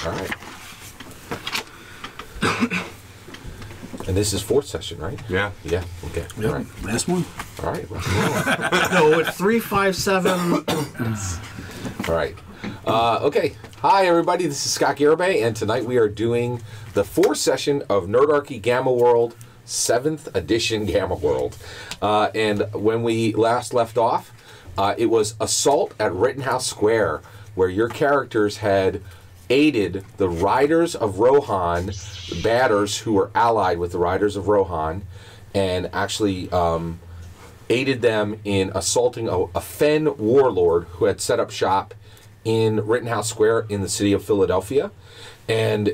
All right. And this is 4th session, right? Yeah. Yeah. Okay. Yep. All right. Last one. All right. No, it's 357. All right. Okay. Hi, everybody. This is Scott Garibay, and tonight we are doing the 4th session of Nerdarchy GammaWorld, 7th edition GammaWorld. And when we last left off, it was Assault at Rittenhouse Square, where your characters had aided the Riders of Rohan, the batters who were allied with the Riders of Rohan, and actually aided them in assaulting a Fen warlord who had set up shop in Rittenhouse Square in the city of Philadelphia. And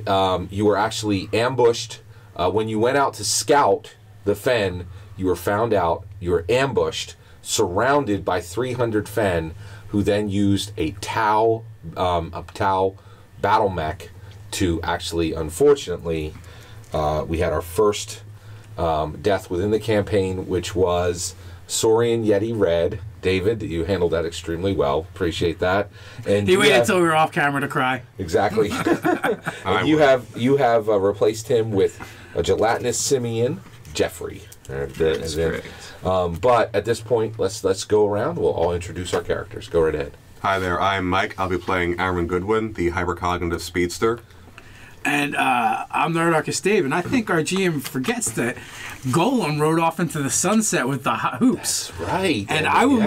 you were actually ambushed. When you went out to scout the Fen, you were found out, you were ambushed, surrounded by 300 Fen, who then used a Tau battle mech to actually, unfortunately, we had our first death within the campaign, which was Saurian Yeti Red. David, you handled that extremely well. Appreciate that. And He waited until we were off camera to cry. Exactly. And you have replaced him with a gelatinous simian, Jeffrey. That's correct. But at this point, let's go around. We'll all introduce our characters. Go right ahead. Hi there, I'm Mike. I'll be playing Aaron Goodwin, the hypercognitive speedster. And I'm Nerdarchy Steve, and I think our GM forgets that Golem rode off into the sunset with the hoops. That's right. And I will be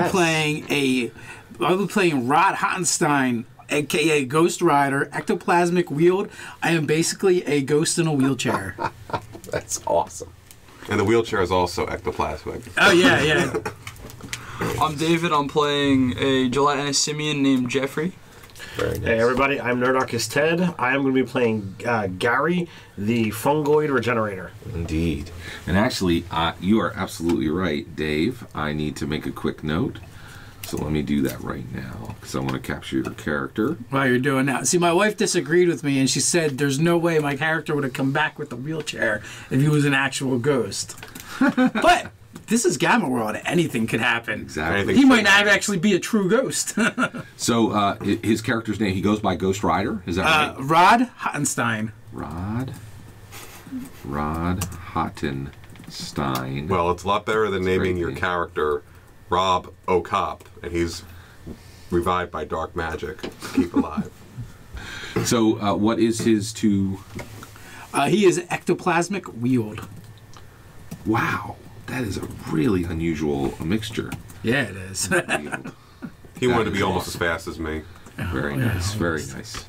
playing Rod Hottenstein, aka Ghost Rider, ectoplasmic wheeled. I am basically a ghost in a wheelchair. That's awesome. And the wheelchair is also ectoplasmic. Oh yeah, yeah. I'm David. I'm playing a gelatinous simian named Jeffrey. Very nice. Hey everybody, I'm Nerdarchy Ted. I am going to be playing Gary, the fungoid regenerator. Indeed. And actually, you are absolutely right, Dave. I need to make a quick note. So let me do that right now, because I want to capture your character. While you're doing that. See, my wife disagreed with me, and she said there's no way my character would have come back with the wheelchair if he was an actual ghost. But this is GammaWorld. Anything could happen. Exactly. He might not actually be a true ghost. So his character's name, he goes by Ghost Rider. Is that right? Rod Hottenstein. Rod Hottenstein. Well, it's a lot better than naming your character Rob O'Cop, and he's revived by dark magic to keep alive. So what is his two... He is ectoplasmic wheeled. Wow. That is a really unusual mixture. Yeah, it is. He wanted to be almost as fast as me. Very nice, very nice.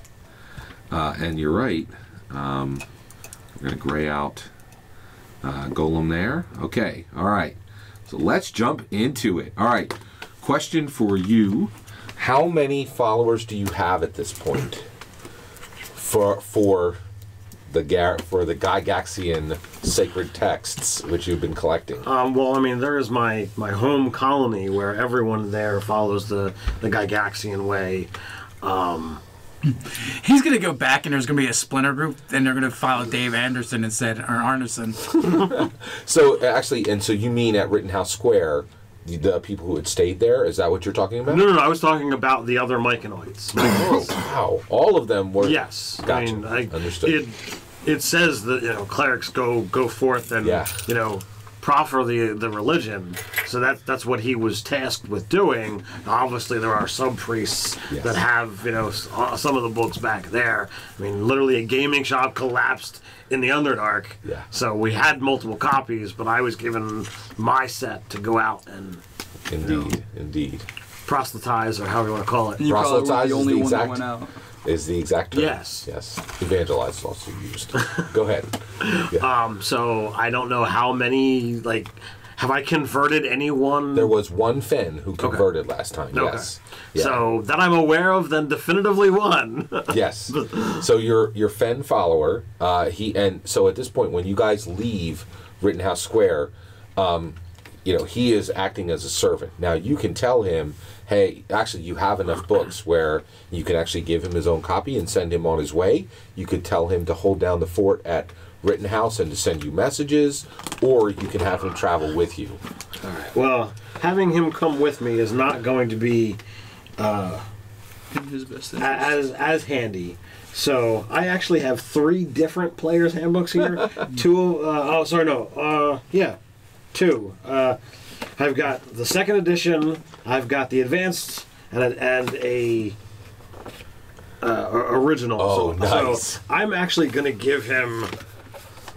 And you're right. We're going to gray out Golem there. Okay, all right. So let's jump into it. All right, question for you. How many followers do you have at this point for the Gygaxian sacred texts which you've been collecting? Well, I mean, there is my home colony where everyone there follows the Gygaxian way. He's going to go back and there's going to be a splinter group and they're going to follow Dave Anderson instead, or Arneson. So actually, and so you mean at Rittenhouse Square, the people who had stayed there? Is that what you're talking about? No, I was talking about the other Myconoids. Oh, wow. All of them were... Yes. Gotcha. I mean, Understood. It says that clerics go forth and proffer the religion. So that's what he was tasked with doing. Obviously, there are sub priests that have some of the books back there. I mean, literally a gaming shop collapsed in the Underdark. Yeah. So we had multiple copies, but I was given my set to go out and Indeed. proselytize, or however you want to call it. You probably were Proselytize the is only the one that exact... went out. Is the exact term. Yes. Evangelize is also used. Go ahead. Yeah. So I don't know how many, have I converted anyone? There was one Fen who converted last time. Okay. Yes. Yeah. So that I'm aware of, then definitively one. Yes. So your Fen follower, so at this point when you guys leave Rittenhouse Square, he is acting as a servant. Now you can tell him, hey, actually you have enough books where you can actually give him his own copy and send him on his way. You could tell him to hold down the fort at Rittenhouse and to send you messages, or you can have him travel with you. All right. Well, having him come with me is not going to be in his best interest. as handy. So I actually have 3 different players' handbooks here. 2. Two. I've got the 2nd edition. I've got the advanced and a original. Oh, nice. So I'm actually going to give him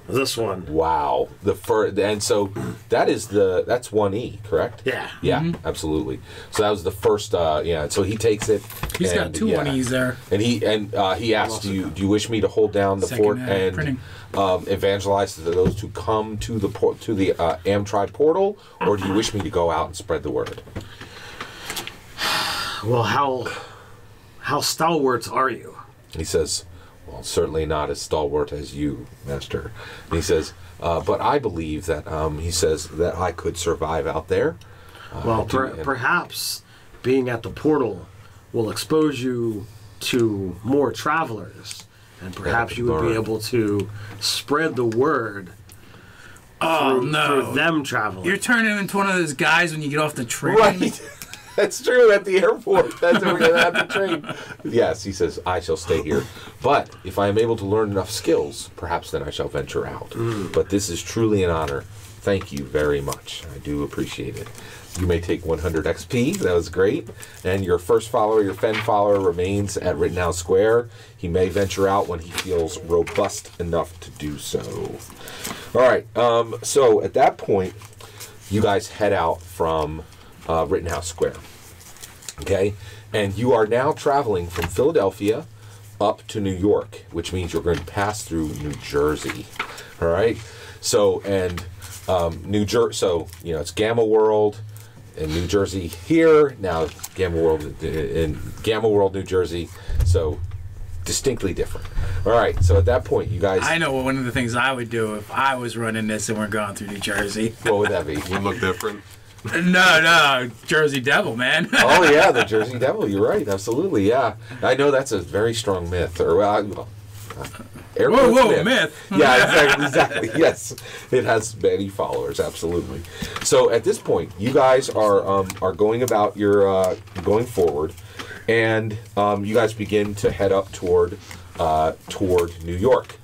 this one. Wow. And so that's 1E, correct? Yeah. Yeah, absolutely. So that was the first. So he takes it. He's got 2 1Es there. And he asked, do you wish me to hold down the fort and evangelize to those who come to the Amtri portal, or do you wish me to go out and spread the word? Well, how stalwart are you? He says, well, certainly not as stalwart as you, Master. And he says, but I believe that, he says, that I could survive out there. Perhaps being at the portal will expose you to more travelers, and perhaps you would be able to spread the word through them traveling. You're turning into one of those guys when you get off the train. Right. That's true, at the airport. That's where we're going to have to train. Yes, he says, I shall stay here. But if I am able to learn enough skills, perhaps then I shall venture out. But this is truly an honor. Thank you very much. I do appreciate it. You may take 100 XP. That was great. And your first follower, your Fen follower, remains at Rittenhouse Square. He may venture out when he feels robust enough to do so. All right. So at that point, you guys head out from Rittenhouse Square. Okay? And you are now traveling from Philadelphia up to New York, which means you're going to pass through New Jersey. All right? So, and it's GammaWorld in New Jersey here, now GammaWorld in GammaWorld, New Jersey. So, distinctly different. All right, so at that point, you guys... I know one of the things I would do if I was running this and we're going through New Jersey. What would that be? Would look different. No, Jersey Devil, man. Oh, yeah, the Jersey Devil. You're right, absolutely, yeah. I know that's a very strong myth. Or, whoa, myth. Yeah, exactly. Yes, it has many followers. Absolutely. So at this point, you guys are going about your going forward, and you guys begin to head up toward New York.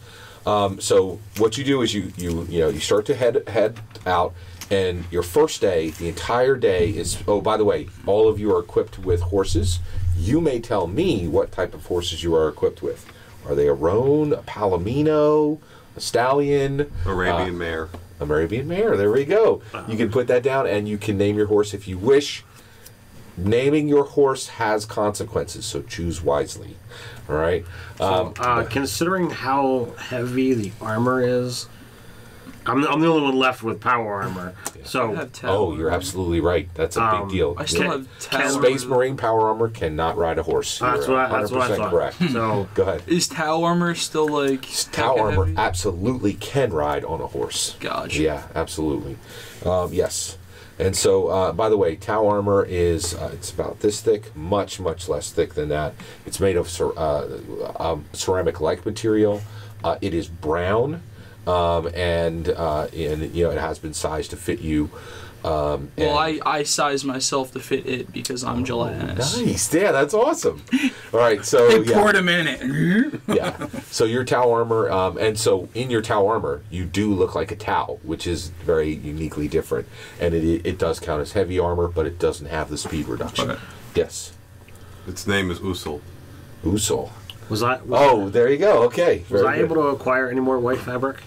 So what you do is you start to head out, and your first day, the entire day is. Oh, by the way, all of you are equipped with horses. You may tell me what type of horses you are equipped with. Are they a roan, a palomino, a stallion? Arabian mare. Arabian mare, there we go. You can put that down, and you can name your horse if you wish. Naming your horse has consequences, so choose wisely. All right? Considering how heavy the armor is, I'm the only one left with power armor. So, you're absolutely right. That's a big deal. I still have Tau Space Marine power armor cannot ride a horse. That's what I thought. Correct. So go ahead. Is Tau armor still like? Tau armor absolutely can ride on a horse. Gotcha. Yeah, absolutely. Yes. And so, by the way, Tau armor is it's about this thick, much less thick than that. It's made of ceramic-like material. It is brown. And it has been sized to fit you. I size myself to fit it because I'm gelatinous. Nice, yeah, that's awesome. All right, so they poured them in it. Yeah, so your Tau armor, and so in your Tau armor, you do look like a Tau, which is very uniquely different, and it does count as heavy armor, but it doesn't have the speed reduction. Okay. Yes. Its name is Usul. Usul. There you go. Okay. Was I able to acquire any more white fabric?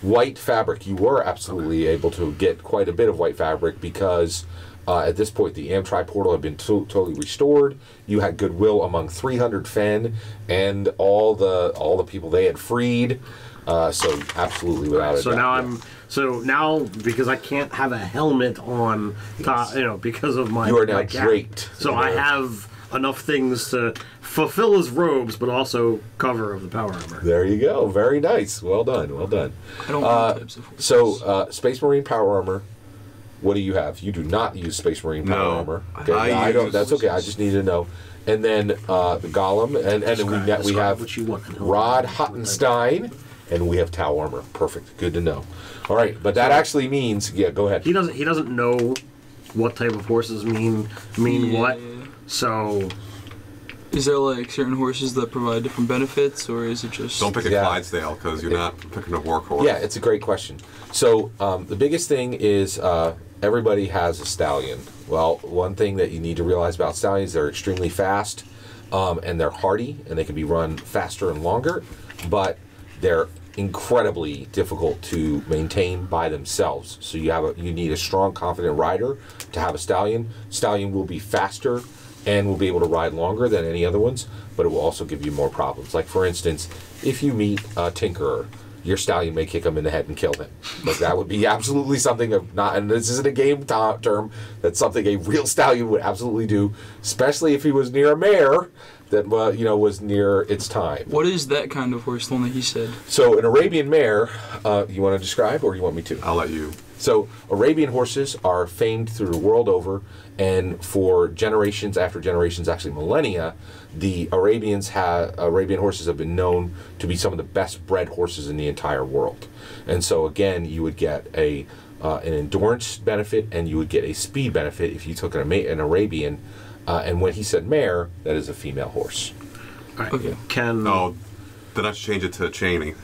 White fabric. You were absolutely able to get quite a bit of white fabric because at this point the Amtri portal had been totally restored. You had goodwill among 300 Fen and all the people they had freed. So absolutely without a doubt. So now because I can't have a helmet on, because of my you are now my draped. So I have enough things to fulfill his robes, but also cover of the power armor. There you go. Very nice. Well done. I don't want types of horses. So, Space Marine power armor. What do you have? You do not use Space Marine power armor. Okay. I don't. That's okay. I just need to know. And then the Golem, and then we have Rod Hottenstein, and we have Tau armor. Perfect. Good to know. All right, but that actually means go ahead. He doesn't know what type of horses mean what. So, is there like certain horses that provide different benefits, or is it just? Don't pick a Clydesdale because you're not picking a workhorse. Yeah, it's a great question. So the biggest thing is everybody has a stallion. Well, one thing that you need to realize about stallions, they're extremely fast and they're hardy, and they can be run faster and longer, but they're incredibly difficult to maintain by themselves. So you need a strong, confident rider to have a stallion. Stallion will be faster and will be able to ride longer than any other ones, but it will also give you more problems. Like, for instance, if you meet a tinkerer, your stallion may kick him in the head and kill him. Like, that would be absolutely something of not, and this isn't a game term, that's something a real stallion would absolutely do, especially if he was near a mare that was near its time. What is that kind of horse, the one that he said? So an Arabian mare, you want to describe, or you want me to? I'll let you. So Arabian horses are famed through the world over, and for generations after generations, actually millennia, the Arabian horses have been known to be some of the best bred horses in the entire world. And so again, you would get an endurance benefit, and you would get a speed benefit if you took an Arabian. And when he said mare, that is a female horse. All right. Okay. Then I should change it to a Cheney.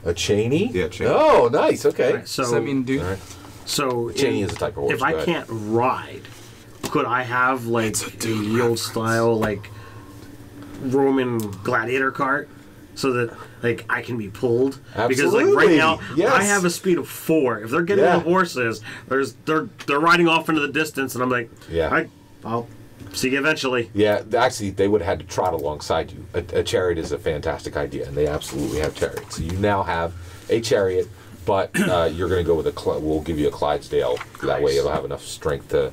A Cheney? Yeah, Cheney. Oh, nice. Okay. Right, so, Does that mean dude? All right. So Cheney is a type of horse. If I can't ride, could I have like the old style like Roman gladiator cart so that like I can be pulled? Because like right now Yes. I have a speed of 4. If they're getting the horses, they're riding off into the distance, and I'm like, I'll see you eventually. Yeah, actually, they would have had to trot alongside you. A chariot is a fantastic idea, and they absolutely have chariots. So you now have a chariot, but you're going to go with we'll give you a Clydesdale. That way it'll have enough strength to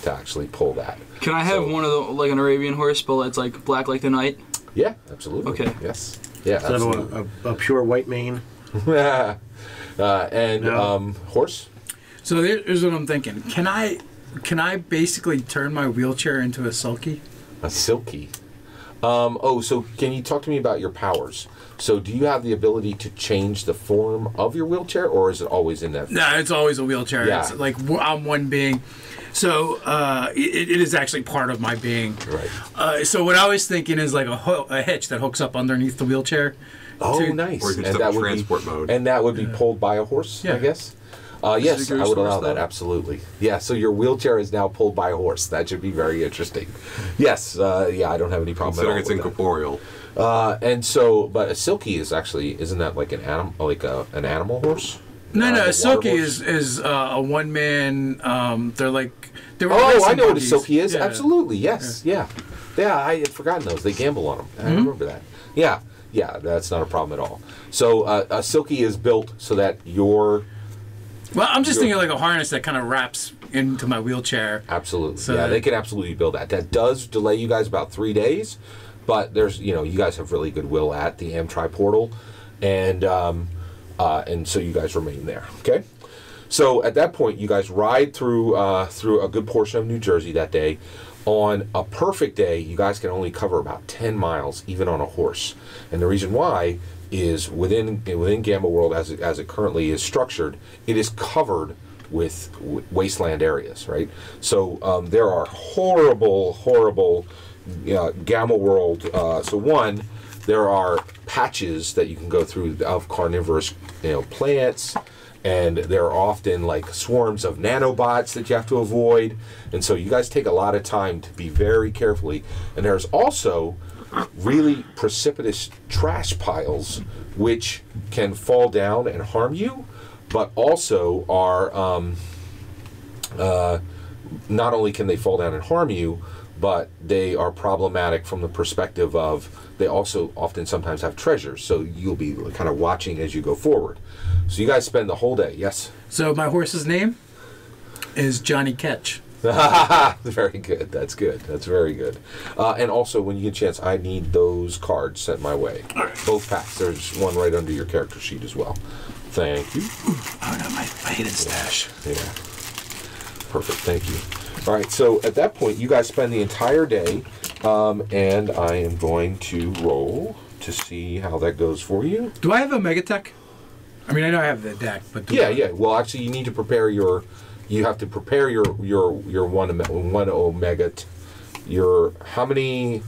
actually pull that. Can I have one of the, like an Arabian horse, but it's like black like the night? Yeah, absolutely. Okay. Yes. Yeah, Instead absolutely. of a pure white mane. Horse? So here's what I'm thinking. Can I basically turn my wheelchair into a sulky? A silky. So can you talk to me about your powers? So do you have the ability to change the form of your wheelchair, or is it always in that? No, it's always a wheelchair. Yeah. It's like I'm one being. So it is actually part of my being. Right. So what I was thinking is like a hitch that hooks up underneath the wheelchair. Oh, nice. Or you can step in transport mode. And that would be pulled by a horse, I guess? Yes, I would allow that, absolutely. Yeah, so your wheelchair is now pulled by a horse. That should be very interesting. Yes, I don't have any problem at all. Considering it's incorporeal. But a silky is actually, isn't that like an animal horse? No, a silky horse? is a one man. They're like. I know what a silky is. Yeah. Absolutely, yes, yeah. I had forgotten those. They gamble on them. I remember that. Yeah, that's not a problem at all. So a silky is built so that your. Well, I'm just thinking like a harness that kind of wraps into my wheelchair. Absolutely. So they can absolutely build that. That does delay you guys about 3 days, but there's, you guys have really good will at the Amtri portal, and so you guys remain there. Okay. So at that point, you guys ride through a good portion of New Jersey that day. On a perfect day, you guys can only cover about 10 miles, even on a horse. And the reason why is within GammaWorld, as it currently is structured, it is covered with wasteland areas, right? So there are horrible GammaWorld. So one, there are patches that you can go through of carnivorous, plants, and there are often like swarms of nanobots that you have to avoid, and so you guys take a lot of time to be very carefully. And there's also really precipitous trash piles which can fall down and harm you, but also are not only can they fall down and harm you, but they are problematic from the perspective of they also often sometimes have treasures, so you'll be kind of watching as you go forward. So you guys spend the whole day. Yes? So my horse's name is Johnny Ketch. Very good. That's good. That's very good. And also, when you get a chance, I need those cards sent my way. All right. Both packs. There's one right under your character sheet as well. Thank you. Oh, no, my hidden stash. Yeah. Perfect. Thank you. All right. So at that point, you guys spend the entire day, and I am going to roll to see how that goes for you. Do I have a Megatech? I mean, I know I have the deck, but yeah. Well, actually, you need to prepare your. You have to prepare your one omega how many?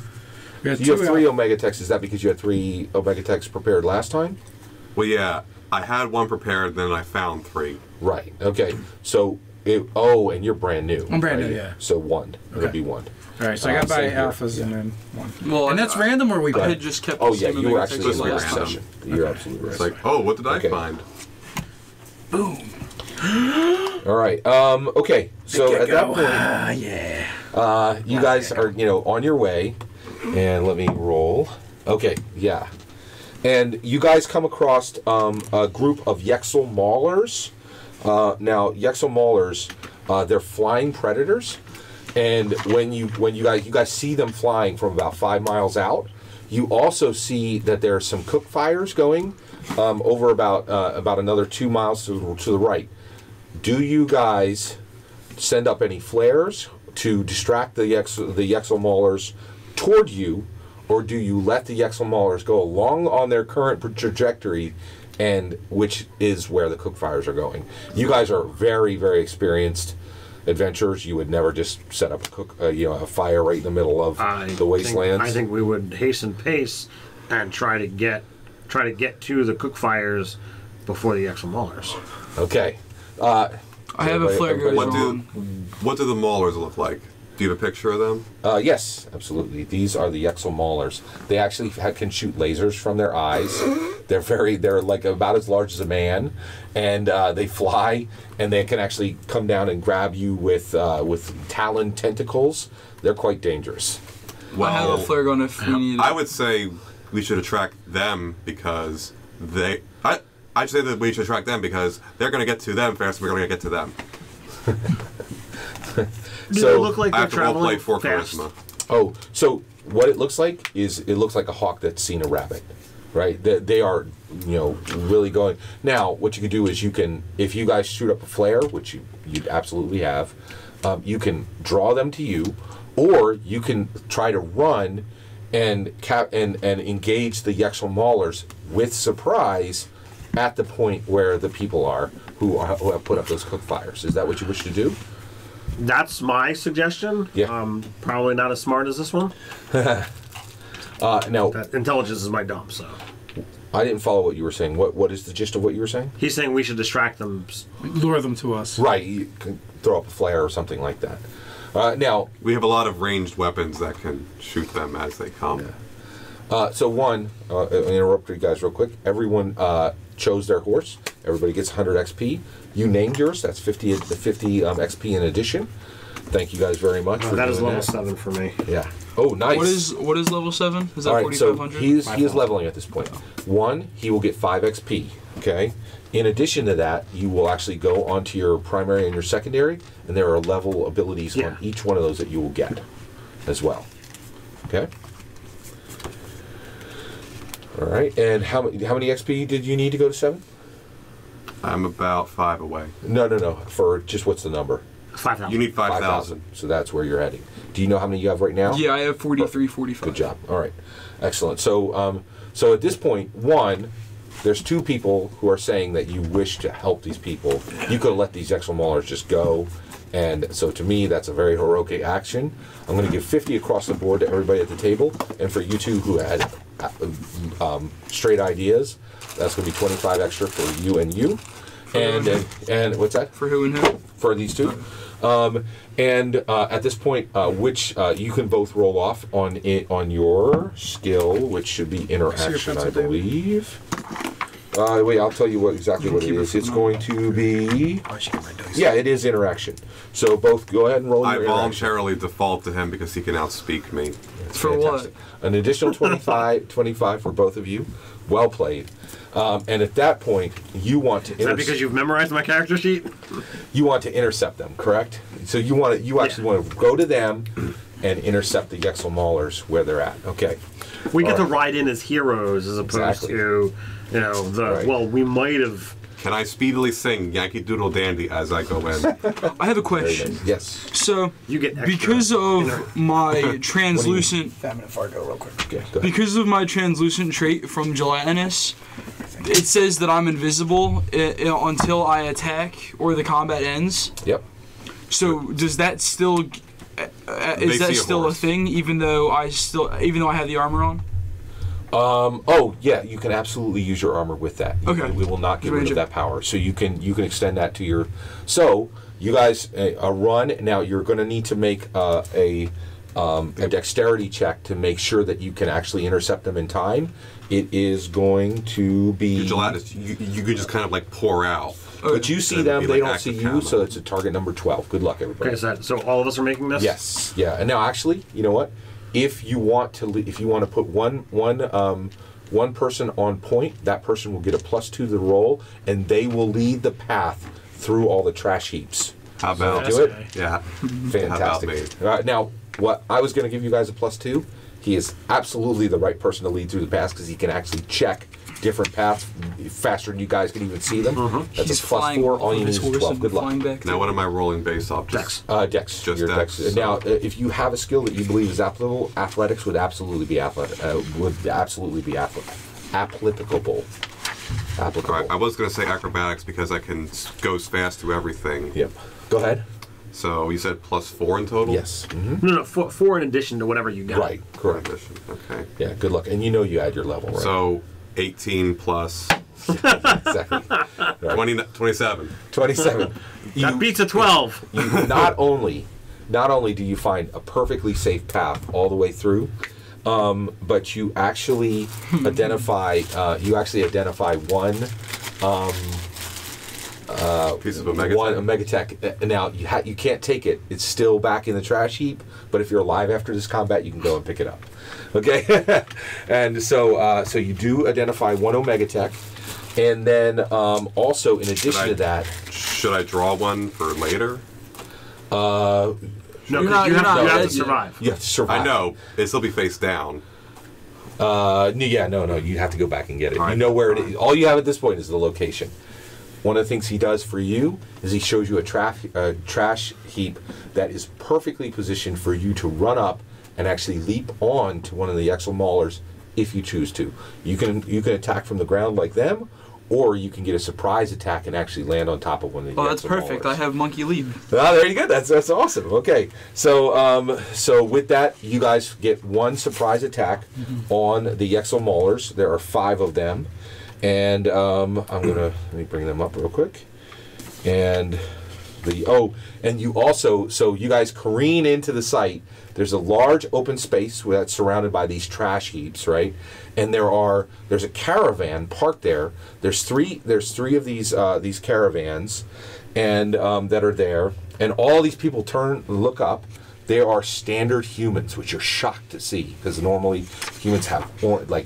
We got You have 3 out. Omega Techs. Is that because you had 3 Omega Techs prepared last time? Well, yeah, I had 1 prepared, then I found 3. Right. Okay. So, and you're brand new. I'm brand right? new, yeah. So 1. It'll Okay. be 1. All right, so I got by same here. alphas and then 1. Well, And that's random, or we I put? had just kept. Oh the yeah, same you were Omega actually Techs in the last last time. session. You're absolutely right. It's like, oh, what did I Okay. find? Boom. All right. Okay. So at that point, Yeah. you guys are on your way, and let me roll. Okay. Yeah. And you guys come across a group of Yexel Maulers. Now Yexel Maulers, they're flying predators, and when you guys see them flying from about 5 miles out, you also see that there are some cook fires going over about another 2 miles to the right. Do you guys send up any flares to distract the Yexel Maulers toward you, or do you let the Yexel Maulers go along on their current trajectory, and which is where the cook fires are going? You guys are very, very experienced adventurers. You would never just set up a fire right in the middle of the wastelands. I think we would hasten pace and try to get to the cook fires before the Yexel Maulers. Okay. I have a flare goes What on. do the Maulers look like? Do you have a picture of them? Yes, absolutely. These are the Yexel Maulers. They actually can shoot lasers from their eyes. They're like about as large as a man, and they fly, and they can actually come down and grab you with talon tentacles. They're quite dangerous. I have a flare gun if we need it. I would say we should attract them because I'd say that we should attract them because they're going to get to them faster. We're going to get to them. Do they look like I they're have to roleplay traveling for fast? charisma. Oh, so what it looks like is it looks like a hawk that's seen a rabbit, right? They are, really going. Now, what you can do is if you guys shoot up a flare, which you absolutely have, you can draw them to you, or you can try to run and engage the Yexel Maulers with surprise at the point where the people are who have put up those cook fires. Is that what you wish to do? That's my suggestion. Yeah. Probably not as smart as this one. Now, That intelligence is my dump, so. I didn't follow what you were saying. What is the gist of what you were saying? He's saying we should distract them. Lure them to us. Right, you can throw up a flare or something like that. Now, We have a lot of ranged weapons that can shoot them as they come. I'll interrupt you guys real quick. Everyone chose their horse. Everybody gets 100 XP. You named yours. That's 50 XP in addition. Thank you guys very much. For That is doing level that. 7 for me. Yeah. Oh, nice. What is level 7? Is that All right, so 4,500? he is leveling at this point. 1, he will get 5 XP. Okay. In addition to that, you will actually go onto your primary and your secondary, and there are level abilities on each one of those that you will get as well. Okay. All right. And how many XP did you need to go to 7? I'm about 5 away. No. For just what's the number? 5,000. You need 5,000. So that's where you're heading. Do you know how many you have right now? Yeah, I have 43, 45. Good job. All right. Excellent. So, so at this point, 1, there's 2 people who are saying that you wish to help these people. You could have let these Yexel Maulers just go. And so to me, that's a very heroic action. I'm going to give 50 across the board to everybody at the table. And for you 2 who had straight ideas, that's going to be 25 extra for you and you. And what's that? For who and who? For these 2. At this point, which you can both roll off on your skill, which should be interaction, I believe. Wait, I'll tell you exactly what it is. It's going to be. Yeah, it is interaction. So both go ahead and roll. I your interaction. voluntarily default to him because he can outspeak me. That's For fantastic. An additional 25 for both of you. Well played. And at that point, you want to. Is that because you've memorized my character sheet? You want to intercept them, correct? So you actually want to go to them and intercept the Yexel Maulers where they're at. Okay. We get to ride in as heroes as opposed to, well, we might have. Can I speedily sing Yankee Doodle Dandy as I go in? I have a question. Yes. So, You get extra because of my translucent, 5 minute Fargo, real quick. Okay, go ahead. because of my translucent trait from gelatinous, it says that I'm invisible until I attack or the combat ends. Yep. So does that still is that still a thing? Even though I have the armor on. Oh yeah, you can absolutely use your armor with that. We will not get rid of that power. So you can extend that to your. So you guys a run now. You're going to need to make a dexterity check to make sure that you can actually intercept them in time. It is going to be. Your gelatinous, you could just kind of like pour out. But you see them, they don't see you, so it's a target number 12. Good luck, everybody. Okay, so all of us are making this? Yes. Yeah. And now, actually, you know what? If you want to put one person on point, that person will get a +2 to the roll, and they will lead the path through all the trash heaps. How about do it? Yeah. Fantastic. Now, what I was going to give you guys a +2. He is absolutely the right person to lead through the paths because he can actually check different paths faster than you guys can even see them. That's He's a +4. All you need is 12. Good luck. Now, what am I rolling based off? Dex. Just Your Dex. Dex. Now, if you have a skill that you believe is applicable, athletics would absolutely be applicable. Right, I was going to say acrobatics because I can go fast through everything. Yep. Go ahead. So you said +4 in total? Yes. No, 4 in addition to whatever you got. Right. Correct. Okay. Yeah. Good luck. And you know you add your level, right? So 18 plus exactly. Right. 27. 27. That beats a 12. You not only do you find a perfectly safe path all the way through, but you actually identify one piece of Omega Tech. Now you can't take it; it's still back in the trash heap. But if you're alive after this combat, you can go and pick it up. Okay, and so you do identify one Omega Tech, and then also in addition to that, should I draw one for later? No, you have to survive. You have to survive. I know. It'll still be face down. No. You have to go back and get it. All right. You know where it is. All you have at this point is the location. One of the things he does for you is he shows you a trash heap that is perfectly positioned for you to run up and actually leap on to one of the Exo Maulers if you choose to. You can attack from the ground like them, or you can get a surprise attack and actually land on top of one of the. Oh, that's perfect. Maulers. I have monkey leap. Ah, there you go. That's awesome. Okay, so with that, you guys get one surprise attack on the Exo Maulers. There are 5 of them, and let me bring them up real quick, and you also, so you guys careen into the site. There's a large open space that's surrounded by these trash heaps, right? And there's a caravan parked there. There's three of these caravans, and that are there. And all these people turn and look up. They are standard humans, which you're shocked to see because normally humans have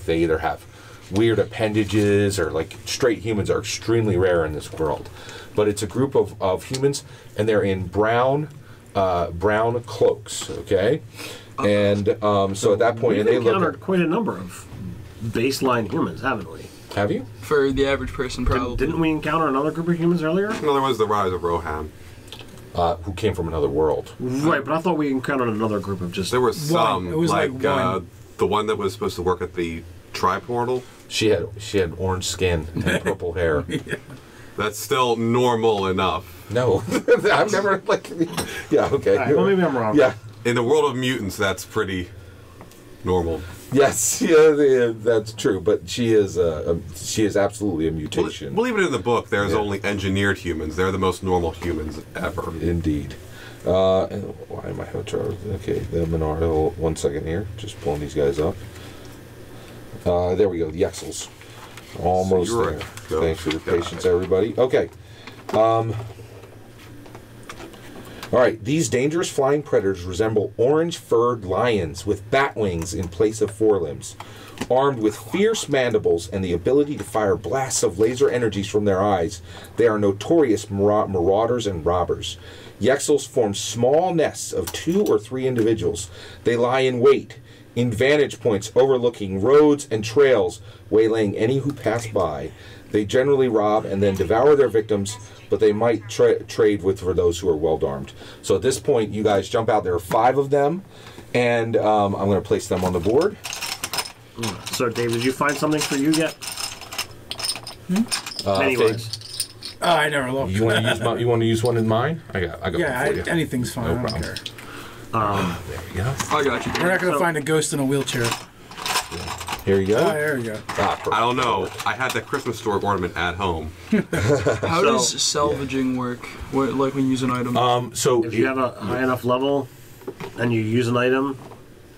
they either have weird appendages or like straight humans are extremely rare in this world. But it's a group of humans, and they're in brown cloaks, okay? And so at that point, and they look encountered quite a number of baseline humans, haven't we? Have you? For the average person, probably. Didn't we encounter another group of humans earlier? No, there was the Rise of Rohan. Who came from another world. Right, but I thought we encountered another group of just... There were some, It was like one. The one that was supposed to work at the tri-portal. She had orange skin and purple hair. Yeah. That's still normal enough. No, I've never Yeah, okay. Right, well, maybe I'm wrong. Yeah. In the world of mutants, that's pretty normal. Yes, yeah, that's true. But she is absolutely a mutation. Believe it in the book, there's only engineered humans. They're the most normal humans ever. Indeed. Why am I okay? The Menard. 1 second here. Just pulling these guys up. There we go. The Exels. Almost So there. Thanks for your patience, everybody. Okay. All right. These dangerous flying predators resemble orange-furred lions with bat wings in place of forelimbs. Armed with fierce mandibles and the ability to fire blasts of laser energies from their eyes, they are notorious marauders and robbers. Yexels form small nests of 2 or 3 individuals. They lie in wait, in vantage points overlooking roads and trails, waylaying any who pass by. They generally rob and then devour their victims, but they might trade for those who are well-armed. So at this point, you guys jump out. There are 5 of them, and I'm going to place them on the board. So, Dave, did you find something for you yet? Anyways. I never looked. You want to use one in mine? I got one for you. Anything's fine. No I don't problem. care. There we go. I got you. We're not going to find a ghost in a wheelchair. Here you go. Oh, there we go. I don't know. I had that Christmas store ornament at home. How does salvaging work? What, like when you use an item? So If you have a high enough level and you use an item,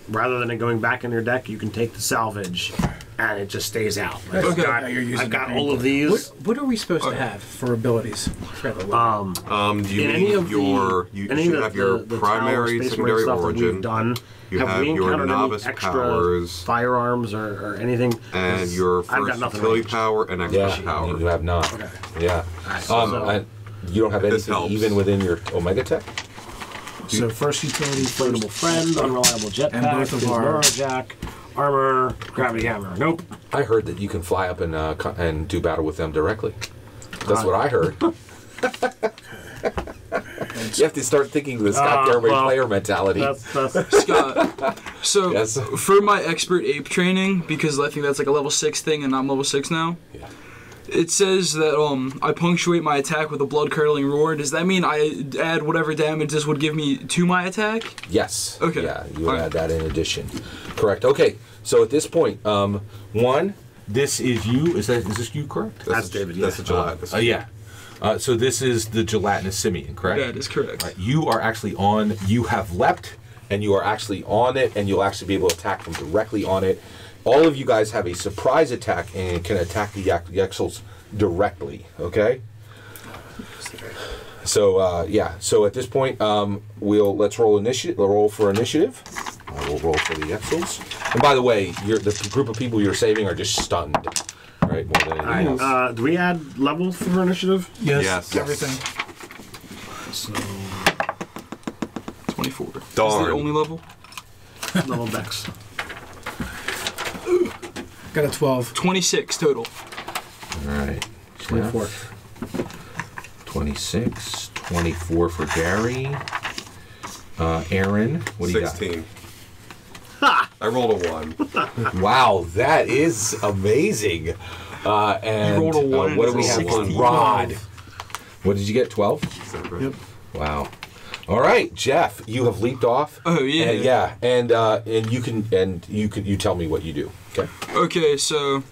rather than it going back in your deck, you can take the salvage and it just stays out. Like, Okay. I've got all of these. What are we supposed to have for abilities? You In mean any of you any should of have your the primary, Tower, Space secondary Marine stuff that origin, we've done. you have have we your encountered novice any extra powers, firearms or anything? and your I've got first nothing utility ranged. power and extra Yeah, power. you have not. Okay. Yeah. So- And you don't have This anything helps. even within your Omega Tech? So first utility, Inflatable friend, unreliable jetpack, And both of our- Nerdarchy, armor, gravity hammer. Nope. I heard that you can fly up and do battle with them directly. That's what I heard. You have to start thinking the Scott Garraway well, player mentality. That's Scott. So Yes. for my expert ape training, because I think that's like a level 6 thing, and I'm level 6 now. Yeah. It says that I punctuate my attack with a blood-curdling roar. Does that mean I add whatever damage this would give me to my attack? Yes. Okay. Yeah, you would Alright. add that in addition. Correct. Okay. So at this point, one. this is you. Is this you, correct? That's David. That's Yeah. the gelatinous. Yeah. So this is the gelatinous simian, correct? That is correct. Right, you are actually on. You have leapt. And you are actually on it, and you'll actually be able to attack them directly on it. All of you guys have a surprise attack and can attack the Yexels directly. Okay. So yeah. So at this point, let's roll initiative. Roll for initiative. We'll roll for the Yexels. And by the way, the group of people you're saving are just stunned, right? More than anything else. Do we add level for initiative? Yes. Everything. So 24. Is Darn. the only level? level dex. Got a 12. 26 total. All right. 24. 26, 24 for Gary. Aaron, what do you 16. I rolled a 1. got? Wow, that is amazing. And You rolled a 1 what do and we it's a have for 16. Rod? What did you get? 12? Is that right? Yep. Wow. All right, Jeff, you have leaped off. Oh, yeah. And, yeah, and you tell me what you do. Okay. Okay, so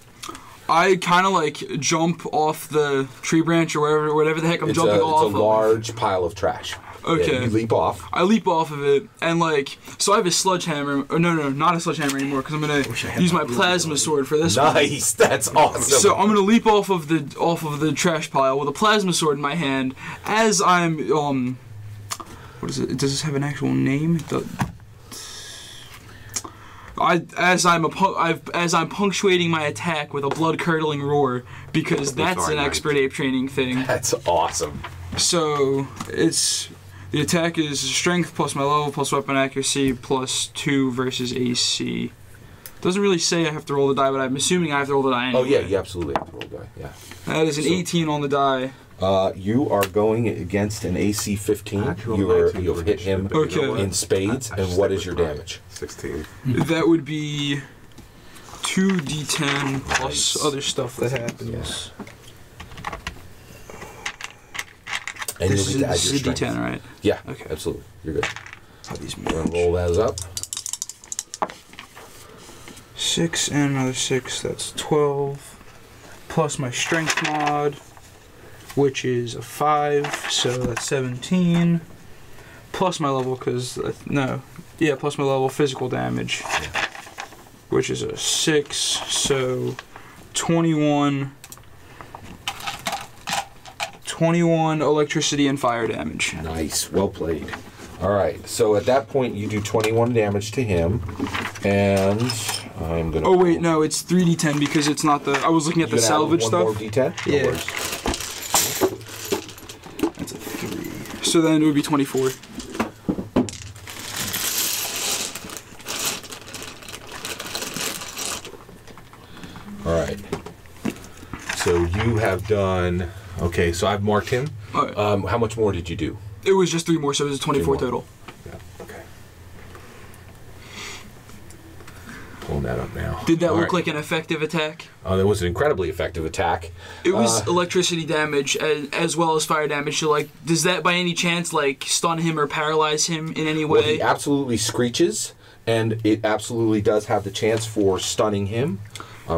I kind of like jump off the tree branch or whatever the heck I'm jumping off It's a of. large pile of trash. Okay. Yeah, you leap off. I leap off of it, and like, so I have a sledgehammer. Oh, no, not a sledgehammer anymore, because I'm gonna use my plasma sword for this one. Nice, that's awesome. So I'm gonna leap off of the trash pile with a plasma sword in my hand as I'm what is it? Does this have an actual name? As I'm punctuating my attack with a blood curdling roar, because that's sorry, an Mike. expert ape training thing. That's awesome. So the attack is strength plus my level plus weapon accuracy plus 2 versus AC. Doesn't really say I have to roll the die, but I'm assuming I have to roll the die anyway. Oh yeah, you absolutely have to roll die. Yeah. That is an 18 on the die. You are going against an AC 15. Actual You've 19 hit him but you know Okay. what? in spades. I And should what stick is your with mine. damage? 16. That would be 2d10 plus Nice. other stuff that happens. And This you'll get to add is your a strength. d10, right? Yeah, Okay. absolutely. You're good. How these We're gonna match? roll those up. 6 and another 6, that's 12. Plus my strength mod, which is a 5, so that's 17. Plus my level, plus my level physical damage, which is a 6, so 21 electricity and fire damage. Nice, well played. All right, so at that point you do 21 damage to him, and I'm gonna. Oh wait, no, it's 3d10 because it's not the. I was looking at the You gonna add salvage one stuff. More D10? No Yeah. worries. That's a 3. So then it would be 24. All right. So you have done. Okay, so I've marked him. Alright. How much more did you do? It was just 3 more, so it was 24 3 more. total. Yeah. Okay. Pull pulling that up now. Did that All look right. like an effective attack? That was an incredibly effective attack. It was electricity damage as well as fire damage. So, like, does that by any chance, like, stun him or paralyze him in any way? Well, he absolutely screeches, and it absolutely does have the chance for stunning him.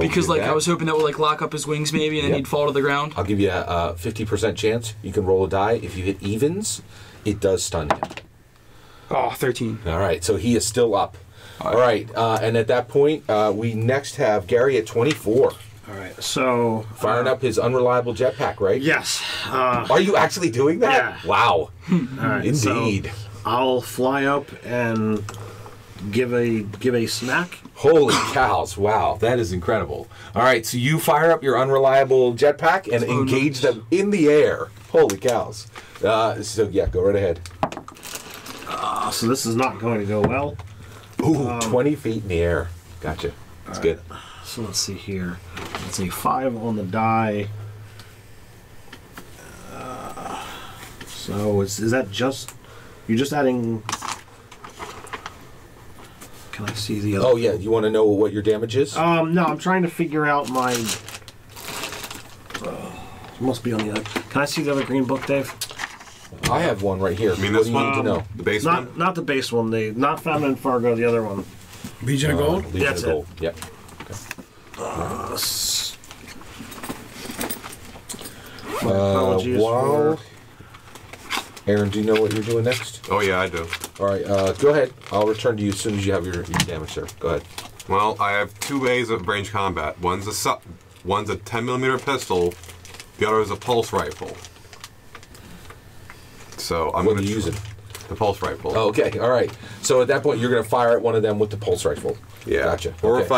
Because, like, I was hoping that would, like, lock up his wings maybe and then he'd fall to the ground. I'll give you a 50% chance. You can roll a die. If you hit evens, it does stun him. Oh, 13. All right, so he is still up. All right, and at that point, we next have Gary at 24. All right, so Firing up his unreliable jetpack, right? yes. Are you actually doing that? Yeah. Wow. All right, Indeed. So I'll fly up and give a smack. Holy cows. Wow, that is incredible. All right, so you fire up your unreliable jetpack and engage them in the air. Holy cows. So, yeah, go right ahead. So this is not going to go well. Ooh, 20 feet in the air. Gotcha. That's good. So let's see here. It's a 5 on the die. So is that just... You're just adding... Can I see the other... Oh, yeah, you want to know what your damage is? No, I'm trying to figure out my... it must be on the other... Can I see the other green book, Dave? I have one right here. I mean, what this do you need to one, know? the base one. Not the base one. Not found in Fargo. The other one. Legion of Gold? Legion That's of it. Gold. Yep. My apologies While... for... Aaron, do you know what you're doing next? Oh yeah, I do. All right, go ahead. I'll return to you as soon as you have your damage, sir. Go ahead. Well, I have 2 ways of range combat. One's a 10mm pistol. The other is a pulse rifle. So I'm What going are to you using? the pulse rifle. Oh, okay, all right. So at that point, you're going to fire at one of them with the pulse rifle. Yeah. Gotcha. Or Okay. if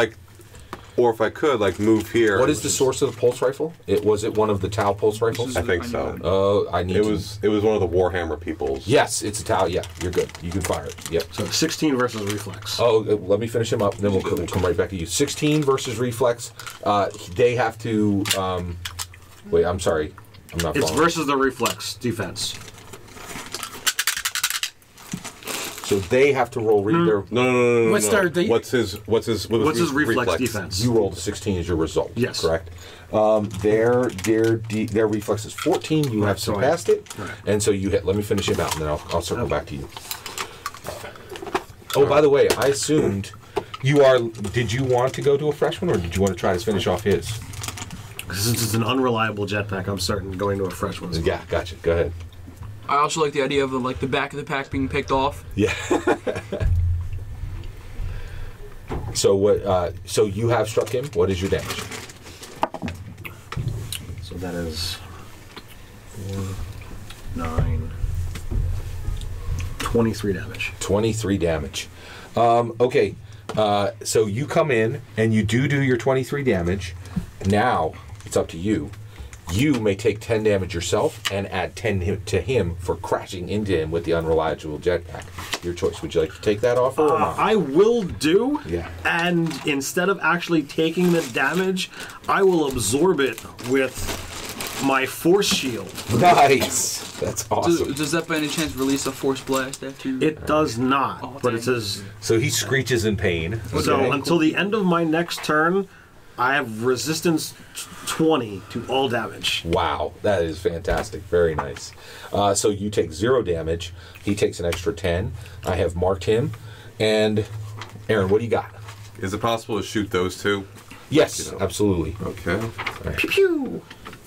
I could like move here. What is the source of the pulse rifle? Was it one of the Tau pulse rifles? I think so. Oh, I need It to- was one of the Warhammer people's. Yes, it's a Tau. Yeah, you're good. You can fire it. Yep. So 16 versus reflex. Oh, let me finish him up, and then we'll come right back at you. 16 versus reflex. They have to. Wait, I'm sorry. I'm not. It's following. versus the reflex defense. So they have to roll. Their, No. What's no. their- What's his reflex defense? You rolled a 16 as your result. Yes. Correct. Their reflex is 14. You have so I- surpassed it, right. and so you hit. Let me finish him out, and then I'll circle back to you. Oh, by the way, I assumed you are. Did you want to go to a fresh one, or did you want to try to finish off his? Since it's an unreliable jetpack, I'm certain going to a fresh one. Yeah, gotcha. Go ahead. I also like the idea of the back of the pack being picked off. Yeah. So what? So you have struck him. What is your damage? So that is 4, 9, 23 damage. 23 damage. Okay. So you come in and you do your 23 damage. Now it's up to you. You may take 10 damage yourself and add 10 to him for crashing into him with the unreliable jetpack. Your choice. Would you like to take that offer or not? I will do. Yeah. And instead of actually taking the damage, I will absorb it with my force shield. Nice. That's awesome. Does that by any chance release a force blast after you? It does not, Oh, but dang. it says So he screeches in pain. so Okay. until the end of my next turn, I have resistance 20 to all damage. Wow, that is fantastic. Very nice. So you take 0 damage. He takes an extra 10. I have marked him. And Aaron, what do you got? Is it possible to shoot those two? Yes, absolutely. Okay. Pew pew.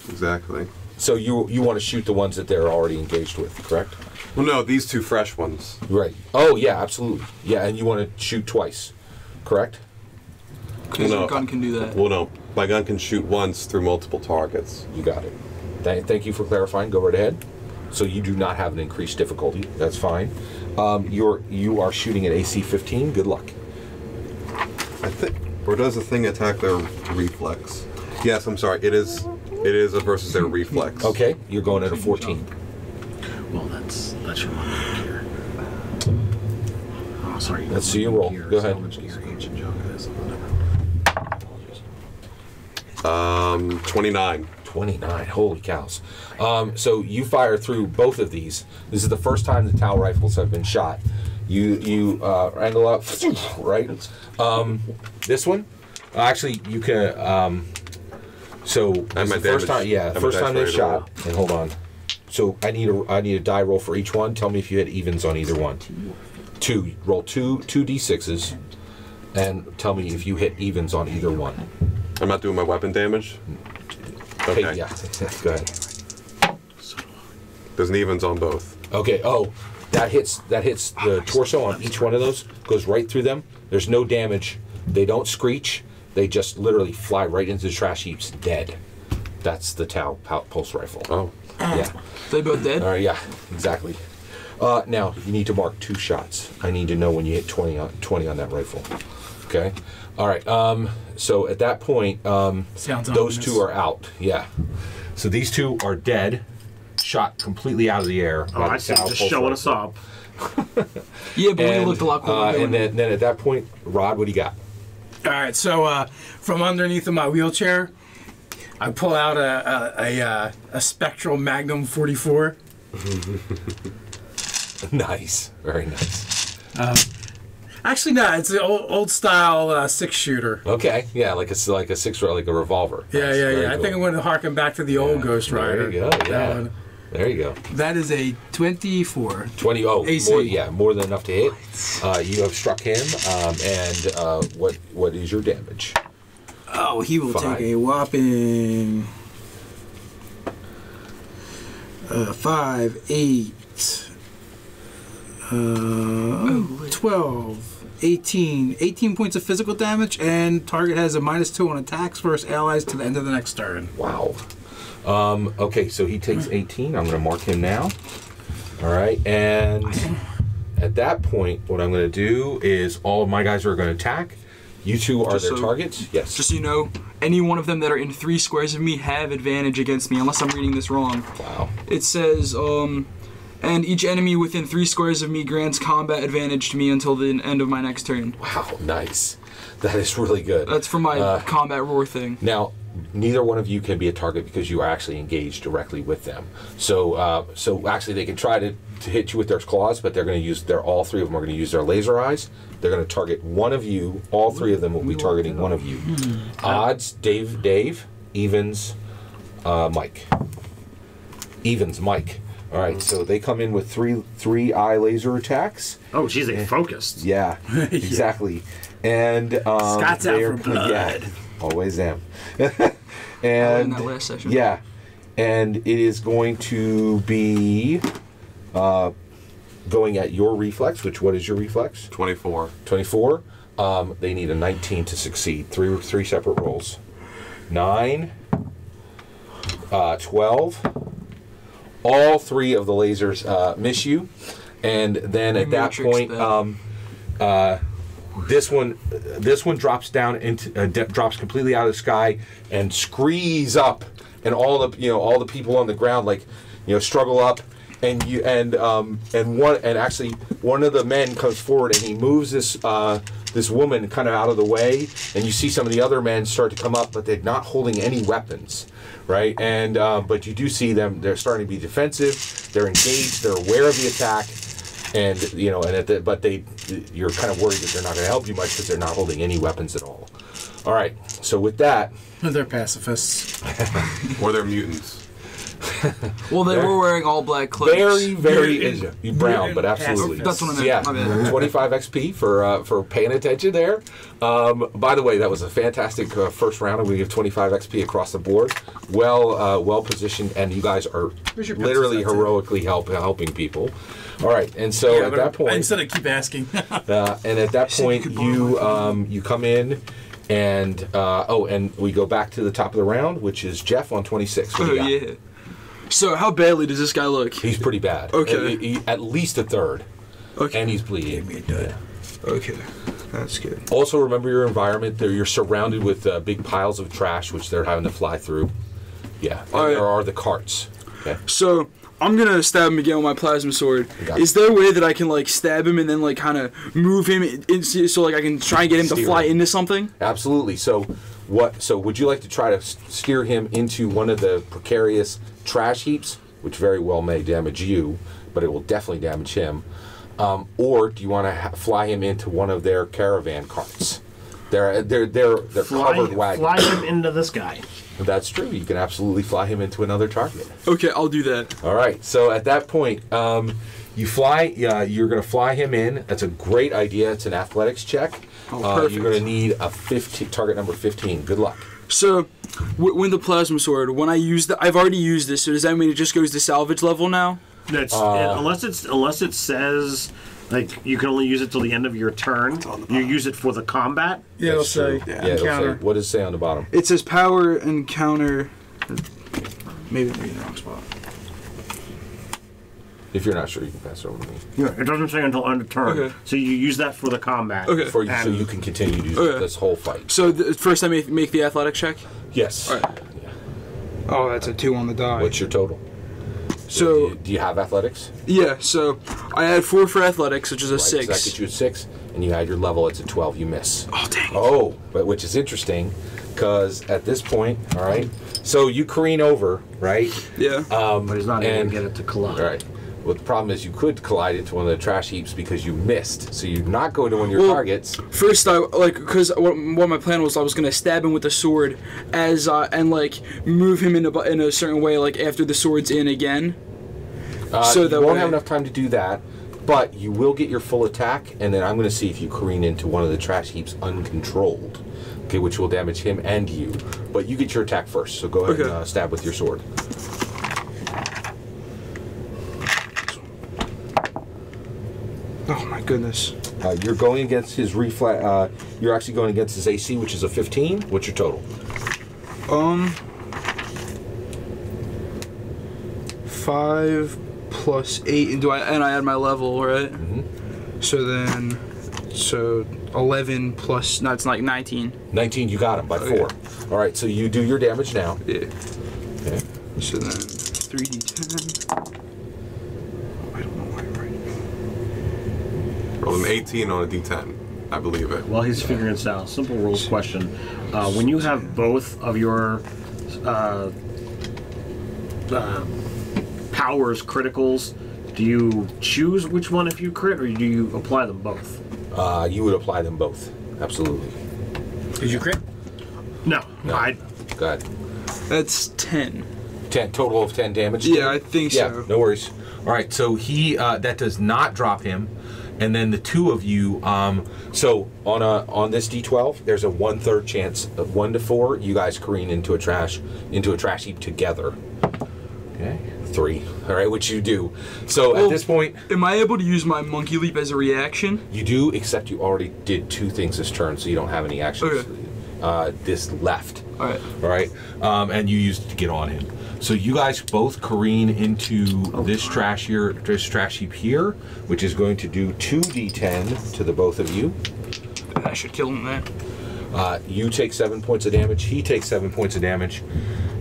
Exactly. So you want to shoot the ones that they're already engaged with, correct? Well, no, these 2 fresh ones. Right. Oh, yeah, absolutely. Yeah, and you want to shoot twice, correct? Because No, your gun can do that. Well, no, my gun can shoot once through multiple targets. You got it. Thank you for clarifying. Go right ahead. So you do not have an increased difficulty. That's fine. You are shooting at AC 15. Good luck. I think. Or does the thing attack their reflex? Yes, I'm sorry. It is a versus their reflex. Okay, you're going at a 14. Well, that's your one here. Oh, sorry. Let's see your roll. Go ahead. 29. 29. Holy cows. So you fire through both of these. This is the first time the Tau rifles have been shot. You angle up, right? This one, actually, you can. So this is the first time, first time they shot. And hold on. So I need a die roll for each one. Tell me if you had evens on either one. Two. Roll two d6s, and tell me if you hit evens on either one. I'm not doing my weapon damage. Okay. Hey, yeah. Go ahead. There's an evens on both. Okay. Oh, that hits the torso on each one of those. Goes right through them. There's no damage. They don't screech. They just literally fly right into the trash heaps, dead. That's the Tau pulse rifle. Oh. Yeah. They both dead? All right, yeah, exactly. Now, you need to mark 2 shots. I need to know when you hit 20 on that rifle. Okay? All right, so at that point, those 2 are out. Yeah. So these 2 are dead, shot completely out of the air. Oh, I see. Just showing us up. Yeah, but we looked a lot cooler. And then at that point, Rod, what do you got? All right, so from underneath of my wheelchair, I pull out a Spectral Magnum 44. Nice, very nice. Actually, no, it's an old style 6-shooter. Okay, yeah, like a 6 like a revolver. Yeah, Nice, yeah, very yeah. I cool. think I'm going to harken back to the old Ghost Rider. There you go. Yeah. There you go. That is a 24. 20. Oh, AC. more than enough to hit. You have struck him. And what is your damage? Oh, he will 5. take a whopping 5, 8, 12, 18. 18 points of physical damage, and target has a -2 on attacks versus allies to the end of the next turn. Wow. Okay, so he takes 18. I'm going to mark him now. All right, and at that point, what I'm going to do is all of my guys are going to attack. You 2 are their targets? Yes. Just so you know, any one of them that are in 3 squares of me have advantage against me, unless I'm reading this wrong. Wow. It says, and each enemy within 3 squares of me grants combat advantage to me until the end of my next turn. Wow, nice. That is really good. That's for my combat roar thing. Now, neither one of you can be a target because you are actually engaged directly with them. So, actually, they can try to hit you with their claws, but they're going to use all 3 of them are going to use their laser eyes. They're going to target one of you. All 3 of them will be targeting one of you. Odds, Dave. Evens, Mike. Evens, Mike. All right, so they come in with three eye laser attacks. Oh, geez, they focused. Yeah, exactly. And Scott's out for blood. Yeah, always am. In that last session. Yeah, and it is going to be going at your reflex. What is your reflex? 24. 24. They need a 19 to succeed. Three separate rolls. 9, 12. All 3 of the lasers miss you, and then at that point, this one drops down into drops completely out of the sky and screes up, and all the people on the ground struggle up, and actually one of the men comes forward and he moves this woman kind of out of the way, and you see some of the other men start to come up, but they're not holding any weapons. Right, and but you do see them. They're starting to be defensive. They're engaged. They're aware of the attack, and you're kind of worried that they're not going to help you much because they're not holding any weapons at all. All right, so with that, they're pacifists, or they're mutants. Well, they were wearing all black cloaks. Very brown, but absolutely. That's what I meant. Yeah, My bad. 25 XP for paying attention there. By the way, that was a fantastic first round, and we give 25 XP across the board. Well positioned, and you guys are literally heroically helping people. All right, and so at that point, instead of keep asking, and at that point, you come in. And and we go back to the top of the round, which is Jeff on 26. What do you got? Yeah. So how badly does this guy look? He's pretty bad. Okay. At least a third. Okay. And he's bleeding. Yeah. Okay. That's good. Also, remember your environment. You're surrounded with big piles of trash, which they're having to fly through. Yeah. And there are the carts. Okay. So I'm gonna stab him again with my plasma sword. Is there a way that I can stab him and then kind of move him so I can try and get him to fly into something? Absolutely. So would you like to try to steer him into one of the precarious trash heaps, which very well may damage you, but it will definitely damage him. or do you want to fly him into one of their caravan carts? They're covered wagons. Fly him into this guy. That's true. You can absolutely fly him into another target. Okay, I'll do that. All right. So at that point, you fly. You're going to fly him in. That's a great idea. It's an athletics check. Oh, perfect. You're going to need a 15, target number 15. Good luck. So, when the plasma sword, when I use I've already used this. So does that mean it just goes to salvage level now? That's unless it says like you can only use it till the end of your turn. You use it for the combat. Yeah, it'll say It'll say, what does it say on the bottom? It says power encounter. Maybe I'm in the wrong spot. If you're not sure, you can pass it over to me. Yeah, it doesn't say until end of turn. Okay. So you use that for the combat. Okay. So you can continue to use this whole fight. So first I make the athletic check? Yes. All right. Oh, that's a 2 on the die. What's your total? So do you have athletics? Yeah, so I had 4 for athletics, which is a Right, 6. So that gets you a 6, and you had your level, it's a 12, you miss. Oh, dang. Oh, but which is interesting, because at this point, all right, so you careen over, right? Yeah. But he's not able to get it to collide. All right. Well, the problem is you could collide into one of the trash heaps because you missed. So you're not going to one of your targets. First, because what my plan was, I was gonna stab him with the sword, and move him in a certain way, like after the sword's in again. So you won't have enough time to do that, but you will get your full attack, and then I'm going to see if you careen into one of the trash heaps uncontrolled, okay, which will damage him and you. But you get your attack first, so go ahead and stab with your sword. Oh my goodness. You're going against his reflex. You're actually going against his AC, which is a 15. What's your total? 5 plus 8, and I add my level, right? Mm-hmm. So 11 plus. No, it's like 19. 19. You got him by 4. All right. So you do your damage now. Yeah. Okay. So then 3d10. I don't know why I'm writing. Roll an 18 on a d10. I believe it. While he's figuring this out, simple rules question. When you have both of your powers criticals, do you choose which one if you crit, or do you apply them both? You would apply them both. Absolutely. Did you crit? No. Go ahead. That's 10. 10 total of 10 damage. Yeah, I think so. so. No worries. All right, so he that does not drop him, and then the two of you. So on this D12, there's a 1/3 chance of 1 to 4. You guys careen into a trash heap together. Okay. 3. All right, which you do. So at this point, am I able to use my monkey leap as a reaction? you do, except you already did 2 things this turn, so you don't have any actions. This left. All right. All right, and you used it to get on him. So you guys both careen into this trash heap here, which is going to do 2d10 to the both of you. I should kill him there. You take 7 points of damage. He takes 7 points of damage.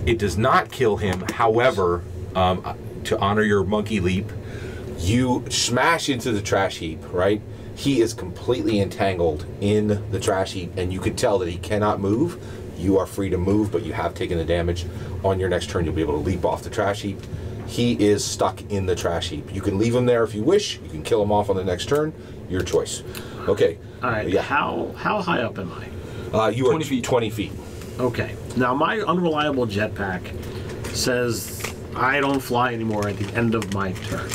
It does not kill him. However, to honor your monkey leap, you smash into the trash heap, right? He is completely entangled in the trash heap, and you can tell that he cannot move. You are free to move, but you have taken the damage. On your next turn, you'll be able to leap off the trash heap. He is stuck in the trash heap. You can leave him there if you wish. You can kill him off on the next turn. Your choice. Okay. All right. Yeah. How high up am I? You are 20 feet. 20 feet. Okay. Now my unreliable jetpack says I don't fly anymore at the end of my turn.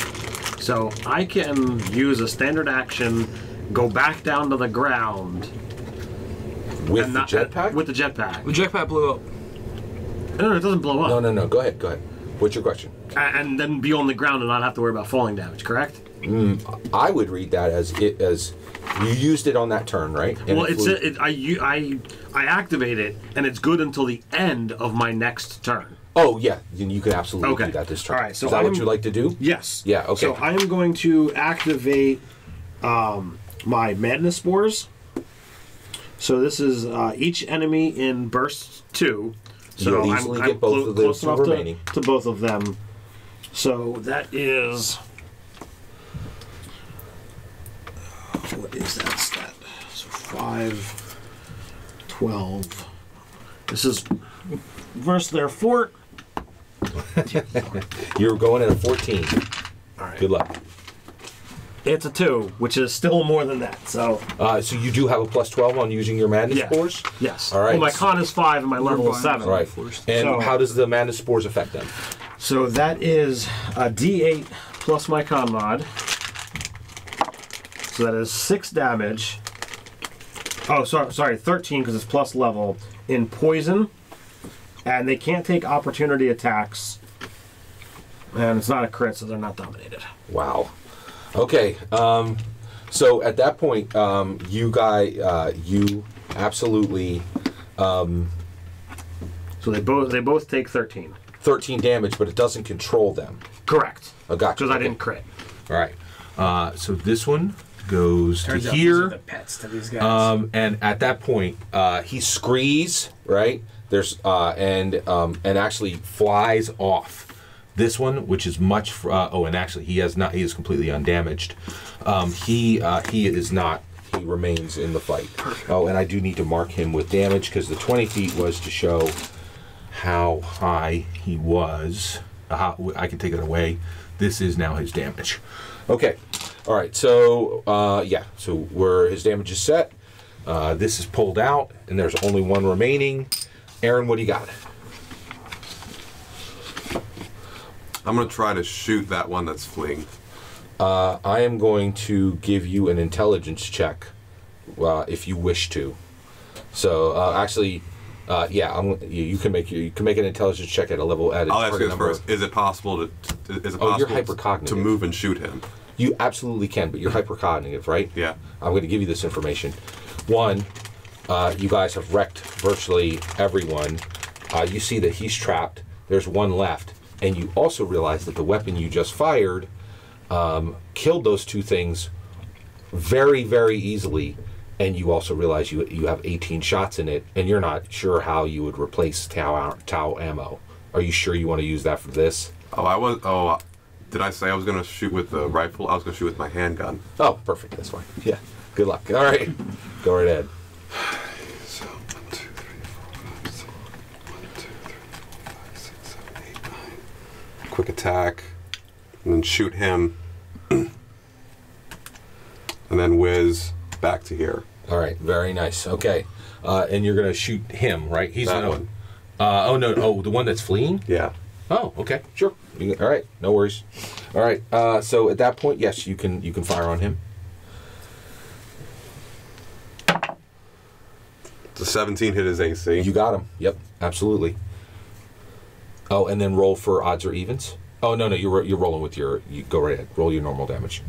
So I can use a standard action, go back down to the ground. With the jetpack? With the jetpack. The jetpack blew up. No, it doesn't blow up. No. Go ahead. What's your question? And then be on the ground and not have to worry about falling damage, correct? I would read that as you used it on that turn, right? And well, I activate it, and it's good until the end of my next turn. Oh yeah, then you can absolutely do that this turn. All right, so is that what you'd like to do? Yes. Yeah. Okay. So I am going to activate my madness spores. So this is each enemy in bursts 2. So You'll easily get both of those close enough remaining. to both of them. So that is. What is that stat? So 5, 12. This is versus their fort. You're going at a 14. All right. Good luck. It's a 2, which is still more than that. So So you do have a plus 12 on using your madness Yeah. spores? yes. All right. Well, my con is 5 and my level is 7. All right. And So- how does the madness spores affect them? So that is a D8 plus my con mod. So that is 6 damage. Oh, sorry, 13 because it's plus level in poison, and they can't take opportunity attacks. And it's not a crit, so they're not dominated. Wow. Okay. So at that point, you absolutely So they both take 13. 13 damage, but it doesn't control them. Correct. Oh, gotcha. Because I Okay. didn't crit. All right. So this one goes Turns to out these here. are the pets to these guys. And at that point, He screes, right? There's and actually flies off. This one, which is much. And actually, he has not. He is completely undamaged. He is not. he remains in the fight. Oh, and I do need to mark him with damage because the 20 feet was to show how high he was. I can take it away. This is now his damage. Okay. All right. So So where his damage is set. This is pulled out, and there's only one remaining. Aaron, what do you got? I'm going to try to shoot that one that's fleeing. I am going to give you an intelligence check, if you wish to. So actually, you can make an intelligence check at a level at a I'll ask target you this number. first. Is it possible you're hypercognitive. to move and shoot him? You absolutely can, but you're hypercognitive, right? Yeah. I'm going to give you this information. One, you guys have wrecked virtually everyone. You see that he's trapped. There's one left. And you also realize that the weapon you just fired killed those two things very, very easily. And you also realize you have 18 shots in it, and you're not sure how you would replace Tau ammo. Are you sure you want to use that for this? Did I say I was going to shoot with the rifle? I was going to shoot with my handgun. Oh, perfect. That's fine. Yeah. Good luck. All right. Go right ahead. So, 1, 2, 3, 4, 5, 6. 1, 2, 3, 4, 5, 6, 7, 8, 9. Quick attack. And then shoot him. And then whiz back to here. All right. Very nice. Okay. And you're going to shoot him, right? He's That one. No, the one that's fleeing? Yeah. Oh, okay, sure. All right. No worries. All right. So at that point, yes, you can fire on him. The 17 hit his AC. You got him. Yep. Absolutely. Oh, and then roll for odds or evens. Oh no, you're rolling with your. You go right ahead. Roll your normal damage.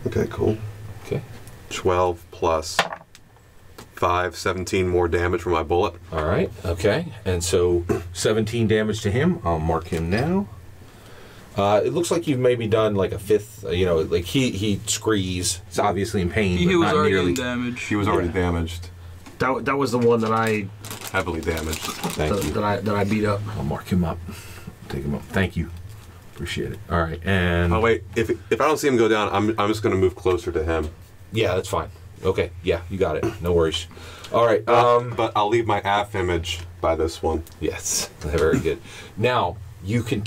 Okay, cool. Okay. 12 plus 5, 17 more damage from my bullet. All right. Okay. And so 17 damage to him. I'll mark him now. it looks like you've maybe done like a fifth. Like he screes. He's obviously in pain. He but was not already nearly. in damage. He was already damaged. That was the one that I Heavily damaged. Thank you. that I beat up. I'll mark him up. Take him up. Thank you. Appreciate it. All right, and Oh wait, if I don't see him go down, I'm just going to move closer to him. Yeah, that's fine. Okay. Yeah, you got it. No worries. All right. But I'll leave my AF image by this one. Yes. Very good. Now you can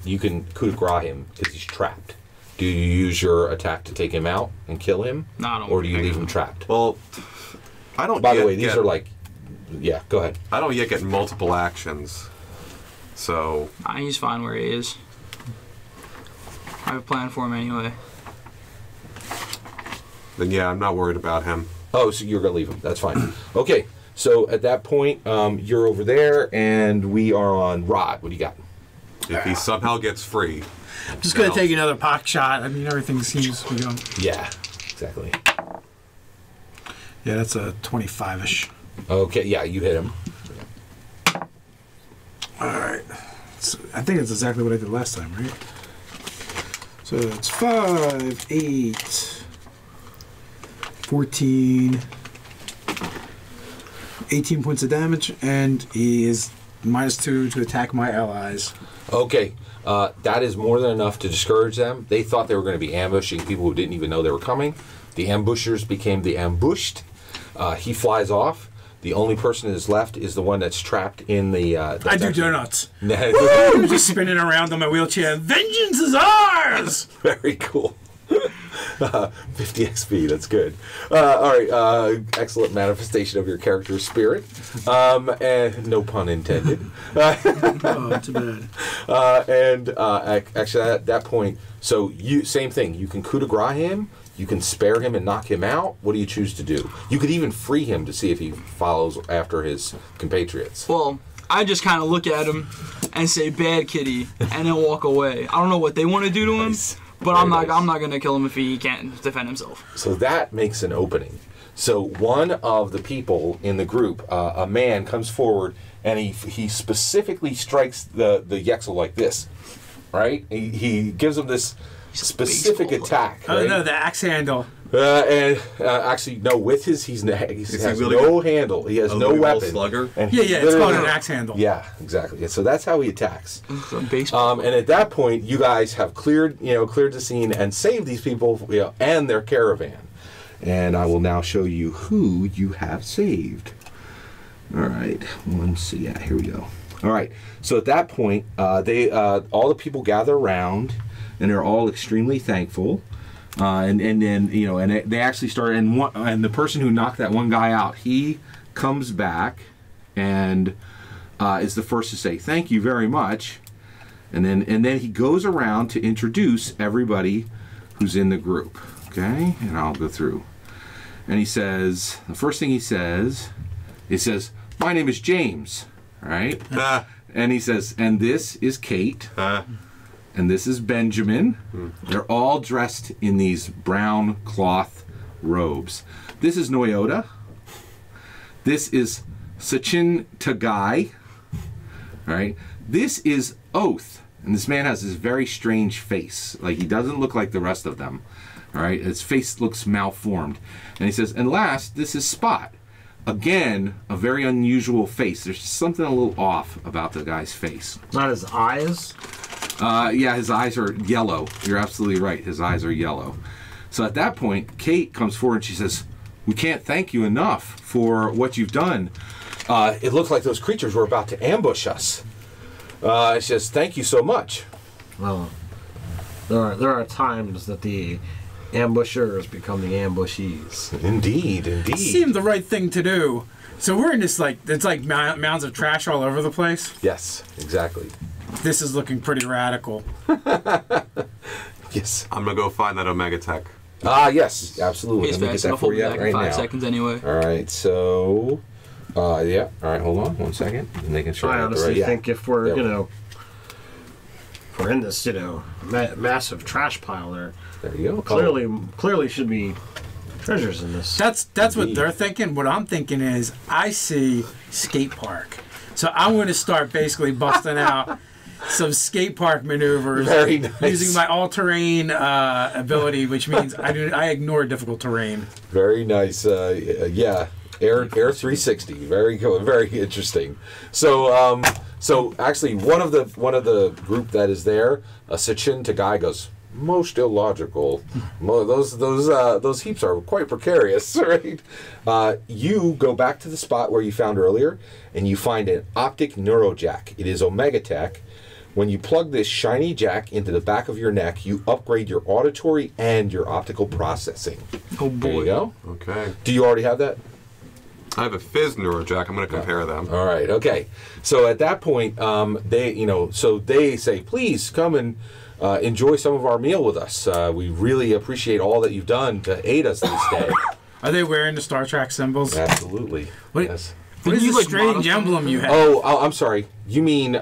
you can coup de grace him because he's trapped. Do you use your attack to take him out and kill him? No, I don't Or do you think leave I him do. trapped? Well, I don't. By the yet way, these get- are like. Yeah. Go ahead. I don't yet get multiple actions, so He's fine where he is. I have a plan for him anyway. then yeah, I'm not worried about him. Oh, so you're gonna leave him. That's fine. Okay. So at that point, you're over there, and we are on Rod. What do you got? If he somehow gets free, I'm just going to take another pock shot. I mean, everything seems to be going. Yeah. Exactly. Yeah, that's a 25-ish. Okay. Yeah, you hit him. All right. I think it's exactly what I did last time, right? So it's 5, 8, 14, 18 points of damage, and he is -2 to attack my allies. Okay. That is more than enough to discourage them. They thought they were going to be ambushing people who didn't even know they were coming. The ambushers became the ambushed. He flies off. The only person that is left is the one that's trapped in the I do donuts. Woo! I'm just spinning around on my wheelchair. Vengeance is ours! Very cool. 50 XP, that's good. All right, excellent manifestation of your character's spirit. And no pun intended. Oh, too bad. Actually, at that point, so same thing. You can coup de grace him. You can spare him and knock him out. What do you choose to do? You could even free him to see if he follows after his compatriots. Well, I just kind of look at him and say "bad kitty" and then walk away. I don't know what they want to do to him, but I'm not gonna kill him if he can't defend himself. So that makes an opening. So one of the people in the group, a man, comes forward and he specifically strikes the Yexel like this, right? He gives him this specific attack. Oh right? no, the axe handle. Actually, no. With he has no handle. He has no weapon. Slugger. And Yeah, it's called an axe handle. Yeah, exactly. And so that's how he attacks. Baseball. And at that point, you guys have cleared the scene and saved these people, and their caravan. And I will now show you who you have saved. All right. Let's see. Yeah, here we go. All right. So at that point, all the people gather around, and they're all extremely thankful. And then and they actually start, and the person who knocked that one guy out, he comes back and is the first to say thank you very much, and then he goes around to introduce everybody who's in the group. Okay, and I'll go through, and he says the first thing he says, my name is James, right? And he says, and this is Kate. And this is Benjamin. They're all dressed in these brown cloth robes. This is Noyota. This is Sachin Tagai. All right. This is Oath. And this man has this very strange face. Like, he doesn't look like the rest of them. All right. His face looks malformed. And he says, and last, this is Spot. Again, a very unusual face. There's something a little off about the guy's face. Not his eyes? Yeah, his eyes are yellow. You're absolutely right. His eyes are yellow. So at that point, Kate comes forward and she says, we can't thank you enough for what you've done. It looked like those creatures were about to ambush us. She says, thank you so much. Well, there are times that the ambushers become the ambushees. Indeed. It seemed the right thing to do. So we're in this, it's like mounds of trash all over the place. Yes, exactly. This is looking pretty radical. Yes. I'm gonna go find that Omega Tech. Yes, absolutely. He's Let me fast get that enough. for We'll be you back right in 5 now. seconds anyway. All right, so, yeah. All right, hold on 1 second. And they can show I you honestly think if we're, There if we're in this, massive trash pile there, you go. clearly should be treasures in this. That's what they're thinking. What I'm thinking is I see skate park. So I'm going to start basically busting out some skate park maneuvers. Very nice. Using my all-terrain ability, which means I ignore difficult terrain. Very nice. Yeah, Air 360. Very cool. Very interesting. So, actually, one of the group that is there, Sachin Tagai goes, most illogical. Those heaps are quite precarious, right? You go back to the spot where you found earlier, and you find an optic neurojack. It is Omega Tech. When you plug this shiny jack into the back of your neck, you upgrade your auditory and your optical processing. Oh boy. There you go. Okay. Do you already have that? I have a Fizz Neurojack. I'm gonna compare them. All right. Okay. So at that point, they say, please come and enjoy some of our meal with us. We really appreciate all that you've done to aid us this day. Are they wearing the Star Trek symbols? Absolutely. What, Yes. what is you, the like, strange modify emblem you have? Oh, I'm sorry. You mean?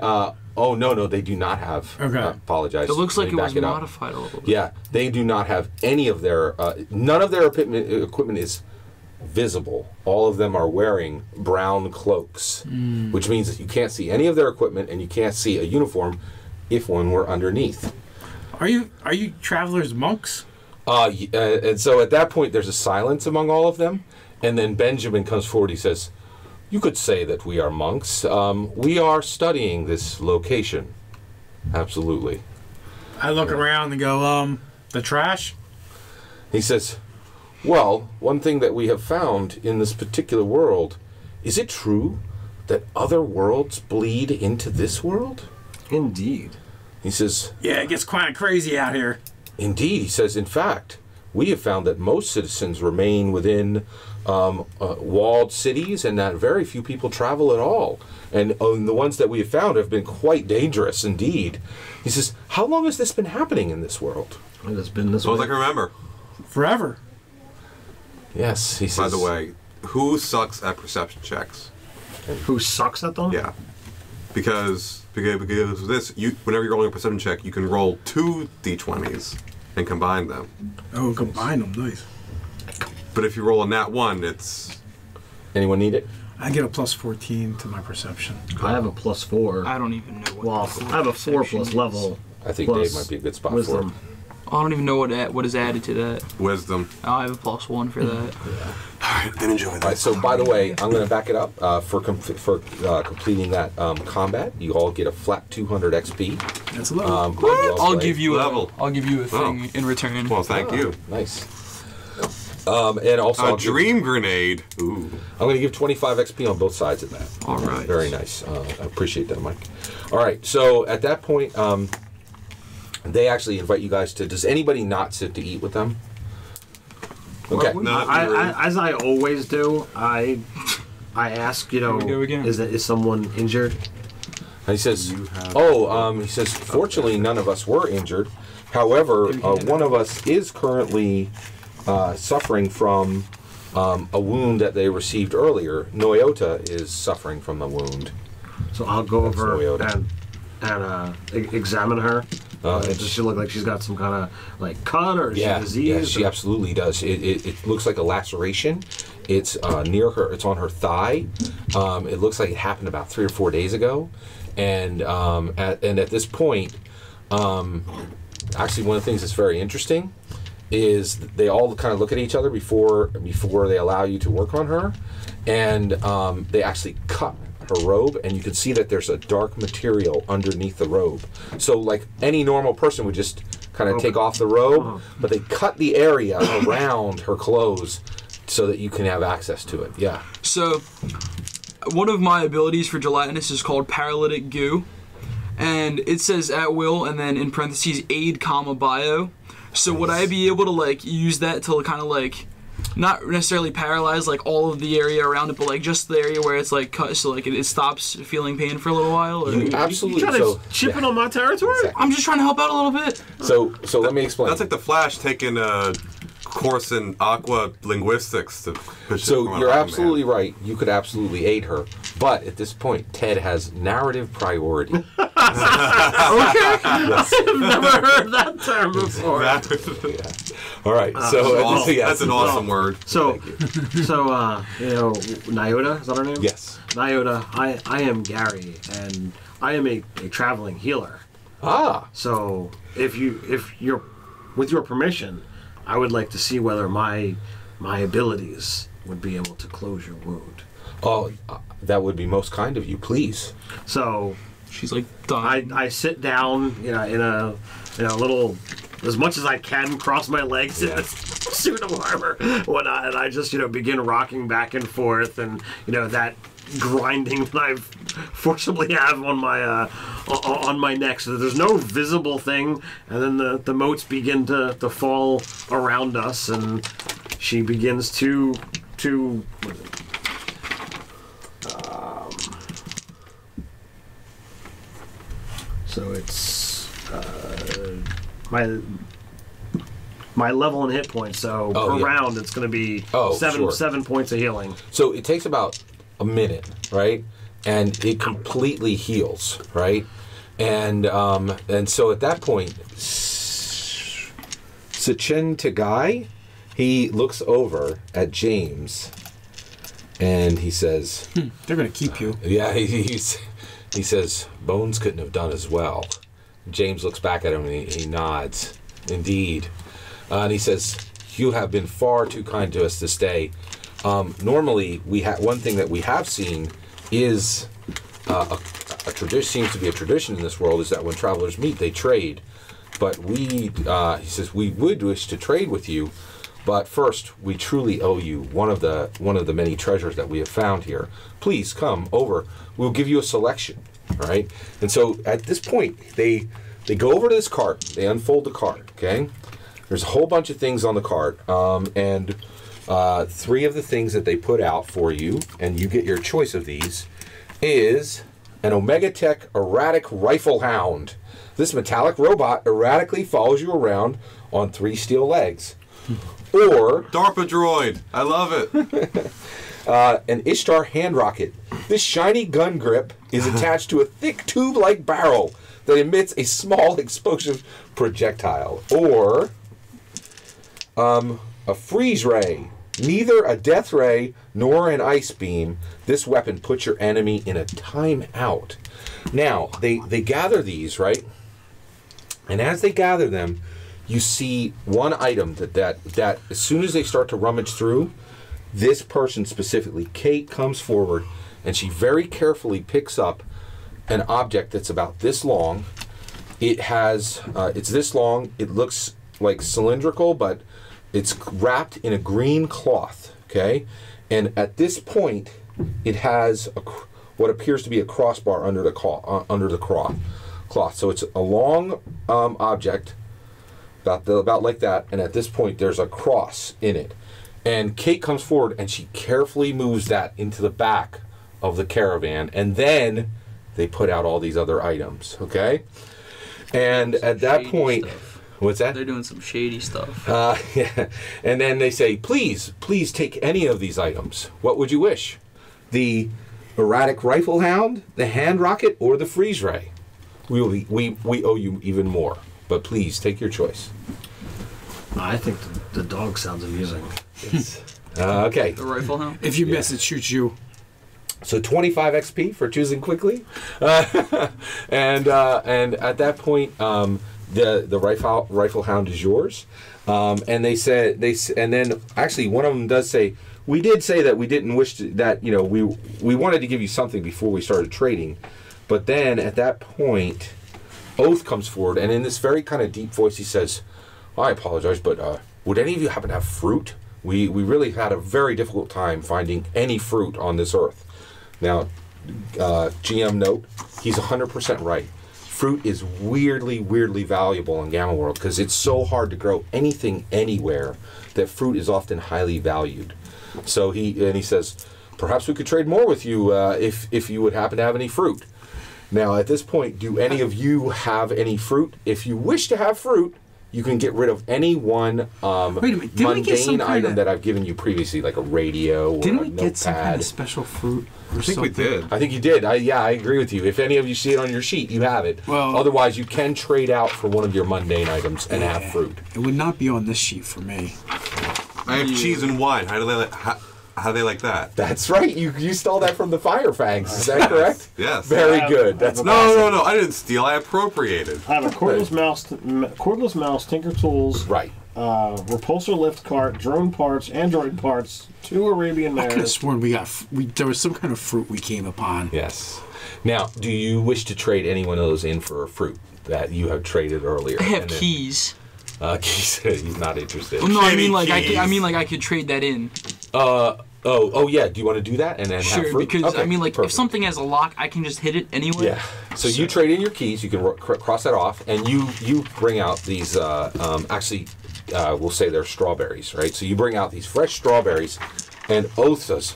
Oh no, they do not have. Okay. Apologize. It looks Let like me it was back up. modified a little bit. Yeah, they do not have any of their. None of their equipment is visible. All of them are wearing brown cloaks, which means that you can't see any of their equipment, and you can't see a uniform if one were underneath. Are you travelers monks? And so at that point, there's a silence among all of them, and then Benjamin comes forward. He says, "You could say that we are monks. We are studying this location. Absolutely." I look around and go, the trash? He says, "Well, one thing that we have found in this particular world is it true that other worlds bleed into this world? Indeed. He says, Yeah, it gets kind of crazy out here. indeed. He says, in fact, we have found that most citizens remain within walled cities and that very few people travel at all. And the ones that we have found have been quite dangerous indeed. He says, how long has this been happening in this world? It has been this Well, way. I can remember. Forever. Yes, he says. By the way, who sucks at perception checks? Who sucks at them? Yeah. Because this, whenever you're rolling a perception check, you can roll 2 d20s and combine them. Oh, combine them, nice. But if you roll a nat 1, it's... Anyone need it? I get a plus 14 to my perception. I have a +4. I don't even know what. Well, I have a 4 plus level. I think plus Dave might be a good spot wisdom. for it. I don't even know what is added to that. Wisdom. I have a +1 for that. Alright, then enjoy that. All right, so by the way, I'm going to back it up. For completing that combat, you all get a flat 200 XP. That's a lot. Well I'll played. give you Level. I'll give you a thing in return. Well, thank you. Nice. And also, A dream grenade. Ooh. I'm going to give 25 XP on both sides of that. All right. Very nice. I appreciate that, Mike. All right, so at that point, they actually invite you guys to. Does anybody not sit to eat with them? Okay. Not As I always do, I ask, we go again. is someone injured? And he says, You have- he says, fortunately, none of us were injured. However, one of us is currently suffering from a wound that they received earlier. Noyota is suffering from the wound. So I'll go That's over Toyota. and examine her. And Does she look like she's got some kind of like cut or is she Yeah, diseased? she absolutely does. It looks like a laceration. It's near her. It's on her thigh. It looks like it happened about 3 or 4 days ago, and at this point, actually, one of the things that's very interesting is they all kind of look at each other before they allow you to work on her, and they actually cut her robe, and you can see that there's a dark material underneath the robe. So like any normal person would just kind of take off the robe, but they cut the area around her clothes so that you can have access to it. Yeah. So, one of my abilities for gelatinous is called Paralytic Goo, and it says at will, and then in parentheses aid, bio. So would I be able to like use that to kind of like, not necessarily paralyze like all of the area around it, but like just the area where it's like cut, so like it stops feeling pain for a little while? Or? You absolutely. You trying to So chip in on my territory? Exactly. I'm just trying to help out a little bit. So let me explain. That's like the Flash taking a course in aqua linguistics to push So you're absolutely right. You could absolutely aid her, but at this point, Ted has narrative priority. Okay. I've never heard that term before. All right. So That's an awesome word. So Nyota, is that her name? Yes. Nyota, I am Gary, and I am a traveling healer. Ah. So if you're with your permission, I would like to see whether my abilities would be able to close your wound. Oh, that would be most kind of you. Please. So She's like done. I sit down, in a little, as much as I can, cross my legs in a suit of armor, whatnot, and I just begin rocking back and forth, and that grinding that I forcibly have on my neck, so that there's no visible thing, and then the motes begin to fall around us, and she begins to so it's my level and hit points. So per round, it's going to be seven points of healing. So it takes about a minute, right? And it completely heals, right? And so at that point, Sachin Tagai, he looks over at James, and he says, They're going to keep you. yeah, he says, Bones couldn't have done as well. James looks back at him and he nods. Indeed. And he says, you have been far too kind to us this day. Normally, one thing that we have seen is a tradition, seems to be a tradition in this world, is that when travelers meet, they trade. But he says, we would wish to trade with you, But first, we truly owe you one of the many treasures that we have found here. Please come over. We'll give you a selection. All right. And so at this point, they go over to this cart. They unfold the cart. Okay. There's a whole bunch of things on the cart, and 3 of the things that they put out for you, and you get your choice of these, is an Omega Tech erratic rifle hound. This metallic robot erratically follows you around on 3 steel legs. Or DARPA droid. I love it. an Ishtar hand rocket. This shiny gun grip is attached to a thick tube-like barrel that emits a small explosive projectile. Or a freeze ray. Neither a death ray nor an ice beam. This weapon puts your enemy in a timeout. Now, they gather these, right? And as they gather them, you see one item that as soon as they start to rummage through, this person specifically, Kate, comes forward and she very carefully picks up an object that's about this long. It has, it's this long. It looks like cylindrical, but it's wrapped in a green cloth, okay? And at this point, it has what appears to be a crossbar under the cloth. So it's a long object, about like that, and at this point, there's a cross in it. And Kate comes forward, and she carefully moves that into the back of the caravan, and then they put out all these other items, okay? And at that point... Stuff. What's that? They're doing some shady stuff. Yeah. And then they say, please take any of these items. What would you wish? The erratic rifle hound, the hand rocket, or the freeze ray? We owe you even more. But please, take your choice. I think the dog sounds amusing. Yes. Okay. The rifle hound? If you miss, it shoots you. So 25 XP for choosing quickly. And at that point... The rifle hound is yours, and they said and then actually one of them does say, we did say that we didn't wish to, that we wanted to give you something before we started trading, but then at that point, Oath comes forward, and in this very kind of deep voice he says, I apologize, but would any of you happen to have fruit? We really had a very difficult time finding any fruit on this earth. Now, GM note, he's 100% right. Fruit is weirdly valuable in GammaWorld because it's so hard to grow anything anywhere that fruit is often highly valued. So he says, perhaps we could trade more with you if you would happen to have any fruit. Now at this point, do any of you have any fruit? If you wish to have fruit, you can get rid of any one mundane item that I've given you previously, like a radio or a notepad. Didn't we get some kind of special fruit? I think we did. I think you did. I agree with you. If any of you see it on your sheet, you have it. Well, otherwise, you can trade out for one of your mundane items and have fruit. It would not be on this sheet for me. I have cheese and wine. How do they like that? That's right. You stole that from the Fire Fangs. Is that correct? Yes. Very good. That's no. I didn't steal. I appropriated. I have a cordless mouse, Tinker Tools. Right. Repulsor lift cart, drone parts, Android parts, 2 Arabian mares. I could have sworn there was some kind of fruit we came upon. Yes. Now, do you wish to trade any one of those in for a fruit that you have traded earlier? I have keys. Keys. He's not interested. Well, no, I mean I could trade that in. Oh yeah. Do you want to do that and then sure, have fruit? Because okay, if perfect. something has a lock, I can just hit it anyway. Yeah. So you trade in your keys. You can cross that off, and you bring out these. We'll say they're strawberries, right? So you bring out these fresh strawberries, and Oath says,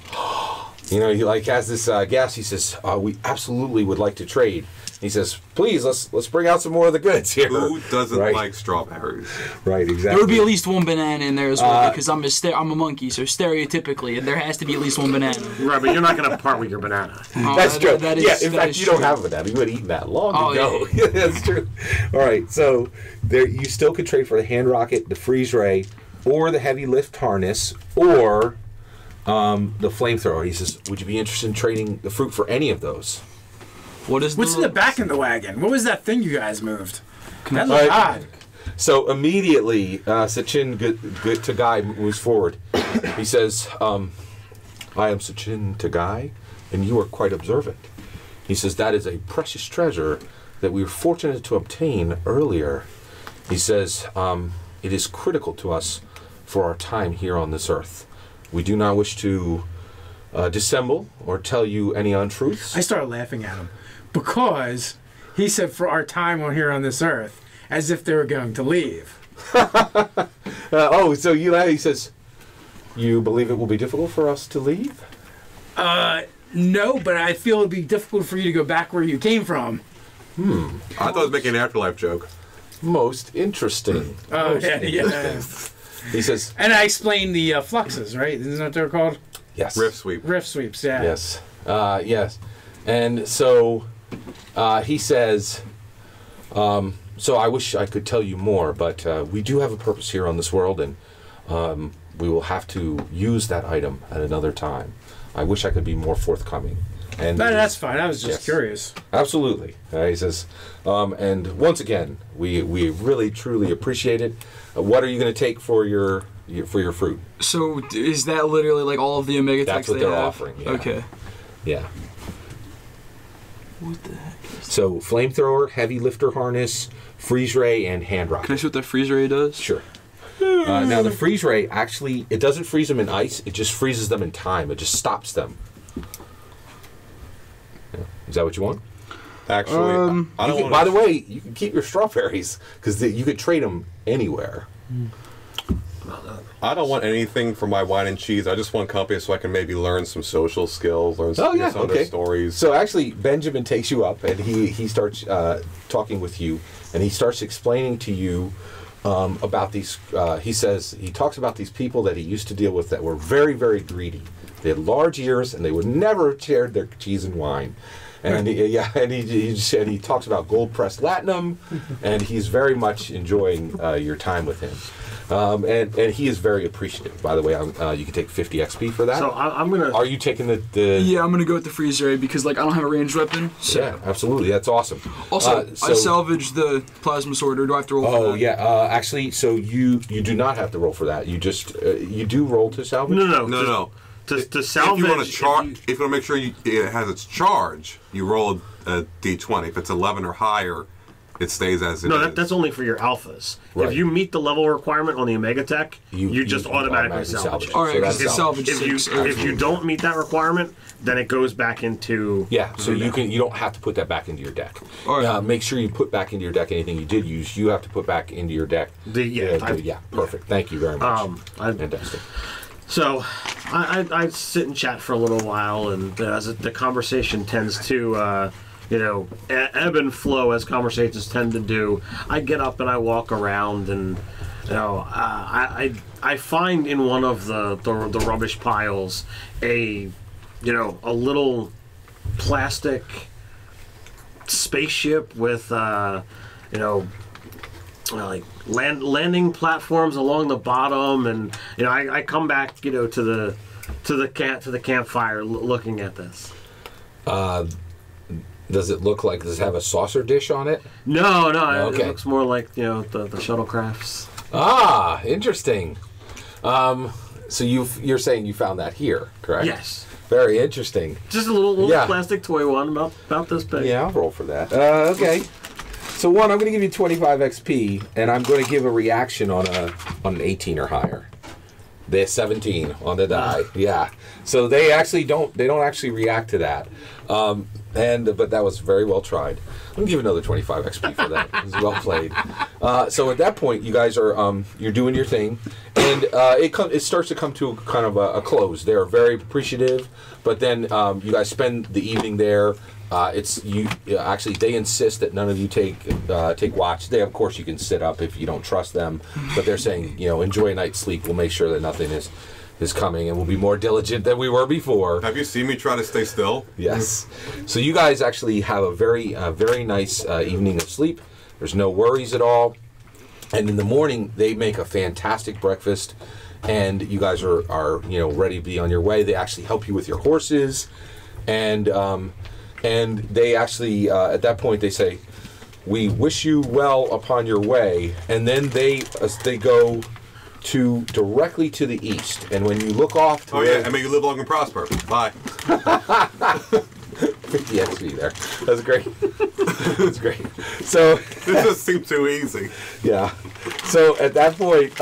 he has this gas. He says, we absolutely would like to trade. He says, please, let's bring out some more of the goods here. Who doesn't like strawberries? Right, exactly. There would be at least one banana in there as well, because I'm a monkey, so stereotypically, there has to be at least one banana. Right, but you're not going to part with your banana. That's true. In fact, you don't have a banana. You would have eaten that long ago. Yeah. That's true. All right, so you still could trade for the hand rocket, the freeze ray, or the heavy lift harness, or the flamethrower. He says, would you be interested in trading the fruit for any of those? What's in the back of the wagon? What was that thing you guys moved? That looked odd. So immediately, Sachin Tagai moves forward. He says, I am Sachin Tagai, and you are quite observant. He says, that is a precious treasure that we were fortunate to obtain earlier. He says, it is critical to us for our time here on this earth. We do not wish to dissemble or tell you any untruths. I started laughing at him because he said for our time on here on this earth, as if they were going to leave. So he says, you believe it will be difficult for us to leave? No, but I feel it'd be difficult for you to go back where you came from. I thought I was making an afterlife joke. Most interesting. Oh, yeah. He says, and I explained the fluxes, right? Isn't that what they're called? yes. Rift sweep. Rift sweeps, yeah. Yes. Yes. And so he says, so I wish I could tell you more, but we do have a purpose here on this world, and we will have to use that item at another time. I wish I could be more forthcoming. And No, that's fine. I was just Yes. curious. Absolutely. He says, and once again, we really truly appreciate it. What are you going to take for your fruit? So is that literally like all of the Omega That's techs what they they're have? offering. Yeah. Okay. Yeah. What the heck? So flamethrower, heavy lifter harness, freeze ray, and hand rocket. Can I see what that freeze ray does? Sure. Now the freeze ray actually, it doesn't freeze them in ice. It just freezes them in time. It just stops them. Yeah. Is that what you want? Actually, I don't want By the way, you can keep your strawberries because you could trade them anywhere. I don't want anything for my wine and cheese. I just want company so I can maybe learn some social skills, learn some, some of their stories. So actually, Benjamin takes you up and he starts talking with you, and he starts explaining to you about these. He talks about these people that he used to deal with that were very, very greedy. They had large ears and they would never have shared their cheese and wine. And he talks about gold pressed latinum, and he's very much enjoying your time with him. And he is very appreciative. By the way, you can take 50 XP for that. So I'm gonna. Are you taking the? Yeah, I'm gonna go with the freeze ray because like I don't have a ranged weapon. So. Yeah, absolutely. That's awesome. Also, I salvaged the plasma sword, or do I have to roll for that? Oh yeah, actually, so you do not have to roll for that. You just you do roll to salvage. No. To salvage. If you want to charge, if you want to make sure it has its charge, you roll a d20. If it's 11 or higher, it stays as it is. No, that's only for your alphas. Right. If you meet the level requirement on the Omega Tech, you just automatically salvage it. All right, So because that's it's salvage If 6. if you don't meet that requirement, then it goes back into. Yeah, so you don't have to put that back into your deck. All right. Make sure you put back into your deck anything you did use. You have to put back into your deck. Perfect. Thank you very much. Fantastic. So, I sit and chat for a little while, and as the conversation tends to, ebb and flow as conversations tend to do, I get up and I walk around, and I find in one of the rubbish piles a little plastic spaceship with like landing platforms along the bottom, and I come back to the campfire looking at this. Does it look like, does it have a saucer dish on it? No, Okay. it looks more like the shuttlecrafts. Ah, interesting. So you're saying you found that here, correct? Yes, Very interesting. just a little Yeah. plastic toy one about this big. Yeah, I'll roll for that. Okay. So one, I'm going to give you 25 XP, and I'm going to give a reaction on an 18 or higher. They're 17 on the die. Yeah. So they actually don't actually react to that. But that was very well tried. I'm gonna give another 25 XP for that. It was well played. So at that point, you guys are you're doing your thing, and it starts to come to kind of a close. They are very appreciative, but then you guys spend the evening there. Actually, they insist that none of you take watch. Of course, you can sit up if you don't trust them, but they're saying, enjoy a night's sleep. We'll make sure that nothing is coming, and we'll be more diligent than we were before. Have you seen me try to stay still? Yes. So you guys actually have a very nice evening of sleep. There's no worries at all, and in the morning they make a fantastic breakfast, and you guys are ready to be on your way. They actually help you with your horses, and they actually, at that point, they say, "We wish you well upon your way." And then they go directly to the east. And when you look off to and may you live long and prosper. Bye. 50 XP there. That's great. That's great. So this just seems too easy. yeah. So at that point,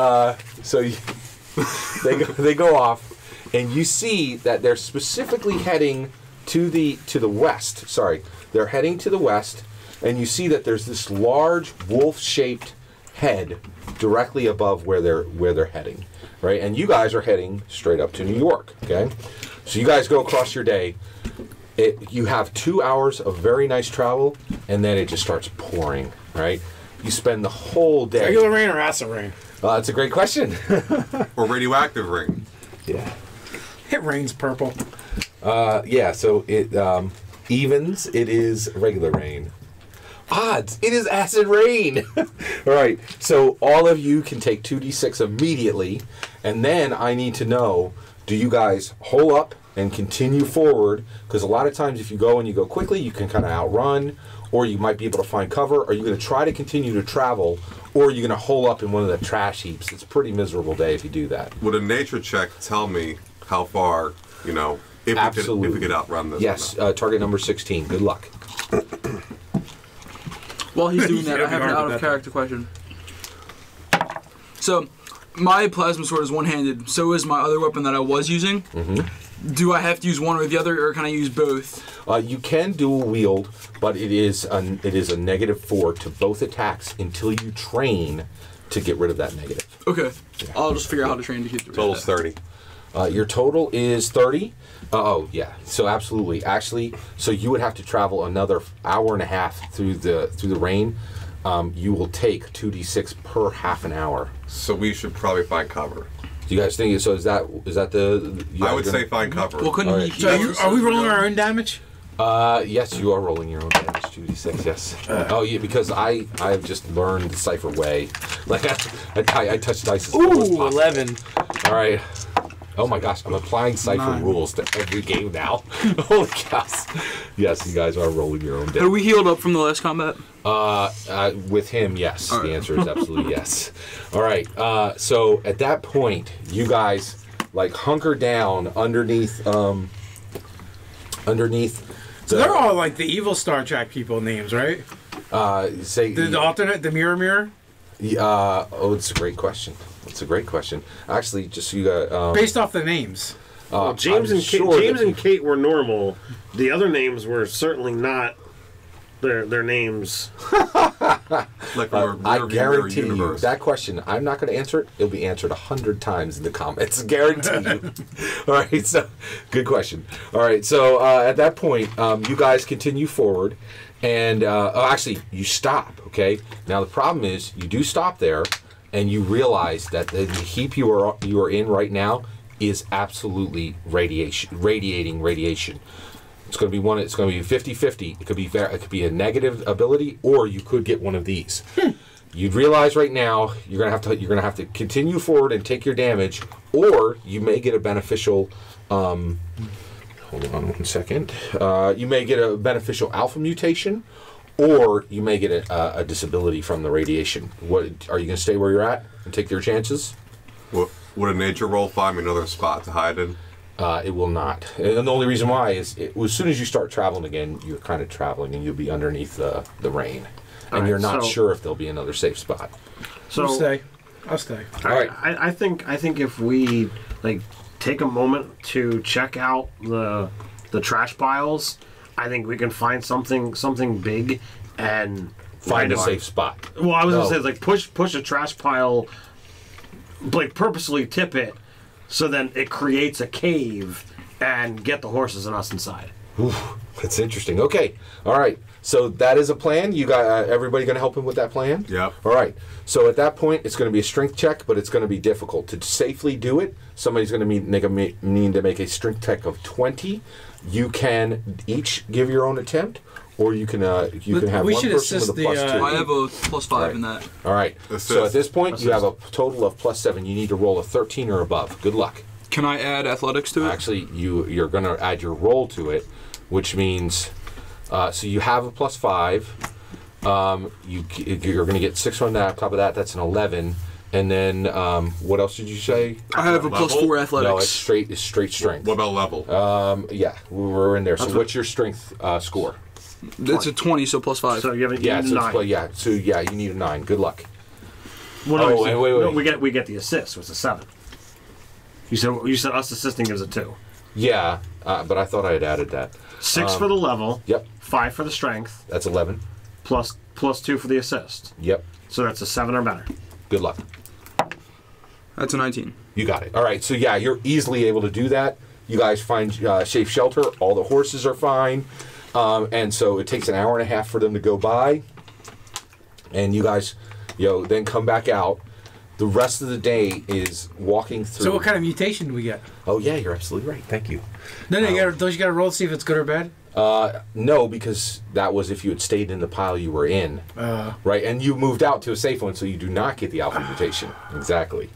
They go off, and you see that they're specifically heading to the west. Sorry, they're heading to the west, and you see that there's this large wolf-shaped head directly above where they're heading, right? And you guys are heading straight up to New York. Okay, so you guys go across your day. You have 2 hours of very nice travel, and then it just starts pouring, right? You spend the whole day. Regular rain or acid rain? That's a great question. Or radioactive rain. Yeah. It rains purple. Yeah, so it evens, it is regular rain. Odds, it is acid rain. All right, so all of you can take 2d6 immediately, and then I need to know, do you guys hole up and continue forward? Because a lot of times if you go and you go quickly, you can kind of outrun, or you might be able to find cover. Are you going to try to continue to travel, or are you going to hole up in one of the trash heaps? It's a pretty miserable day if you do that. Would a nature check tell me how far, if Absolutely. we could outrun this? Yes, target number 16. Good luck. While he's doing that, I have an out-of-character question. So, my plasma sword is one-handed. So is my other weapon that I was using. Mm-hmm. Do I have to use one or the other, or can I use both? You can dual wield, but it is a -4 to both attacks until you train to get rid of that negative. Okay. Yeah. I'll just figure out how to train to keep the total's 30. Your total is 30. Oh yeah. So absolutely. Actually, so you would have to travel another hour and a half through the rain. You will take 2d6 per half an hour. So we should probably find cover. Do you guys think so? Is that the? I would say find cover. Well, couldn't right. So are we rolling our own damage? Yes, you are rolling your own damage. 2d6. Yes. Oh yeah, because I've just learned the cipher way. Like I touch dice as little as possible. 11. All right. Oh my gosh, I'm applying cipher rules to every game now. Holy cows. Yes, you guys are rolling your own damage. Are we healed up from the last combat? With him, yes. All right. The answer is absolutely yes. All right. So at that point, you guys hunker down underneath. So they're all like the evil Star Trek people names, right? Say the alternate, the mirror. it's a great question. It's a great question. Actually, just so you got based off the names. Well, James and Kate were normal. The other names were certainly not their names. I guarantee you that question. I'm not going to answer it. It'll be answered 100 times in the comments. Guarantee you. All right. So, good question. All right. So at that point, you guys continue forward, and actually, you stop. Okay. Now the problem is, you do stop there, and you realize that the heap you are in right now is absolutely radiating radiation. It's going to be one. It's going to be 50-50. It could be a negative ability, or you could get one of these. You'd realize right now you're going to have to continue forward and take your damage, or you may get a beneficial. Hold on 1 second. You may get a beneficial alpha mutation, or you may get a disability from the radiation. What are you going to stay where you're at and take your chances? Would a nature roll find me another spot to hide in? It will not. And the only reason why is as soon as you start traveling again, you're kind of traveling and you'll be underneath the rain. And you're not sure if there'll be another safe spot. So I'll stay. All right. I think if we take a moment to check out the trash piles, I think we can find something big and find a safe spot. Well, I was gonna say push a trash pile, purposely tip it, so then it creates a cave and get the horses and us inside. Oof, that's interesting. Okay, all right. So that is a plan. You got everybody going to help him with that plan? Yeah. All right. So at that point, it's going to be a strength check, but it's going to be difficult to safely do it. Somebody's going to need to make a strength check of 20. You can each give your own attempt, or you can have one person with a +2. I have a +5 in that. All right. So at this point, you have a total of +7. You need to roll a 13 or above. Good luck. Can I add athletics to it? Actually, you're going to add your roll to it, which means so you have a +5. You're going to get 6 on that. On top of that, that's an 11. And then what else did you say? I have a +4 athletics. No, it's straight strength. What about level? Yeah, we're in there. So what's your strength score? It's a 20, so +5. So you have a 9. So you need a 9. Good luck. Well, wait. No, we get the assist. So it's a 7. You said us assisting gives a 2. Yeah, but I thought I had added that. 6 for the level. Yep. 5 for the strength. That's 11. Plus 2 for the assist. Yep. So that's a 7 or better. Good luck. That's a 19. You got it. All right, so yeah, you're easily able to do that. You guys find safe shelter. All the horses are fine. And so it takes an hour and a half for them to go by. And you guys, then come back out. The rest of the day is walking through. So what kind of mutation do we get? Oh, yeah, you're absolutely right. Thank you. No, don't you got to roll to see if it's good or bad? No, because that was if you had stayed in the pile you were in. Right, and you moved out to a safe one, so you do not get the alpha mutation. Exactly.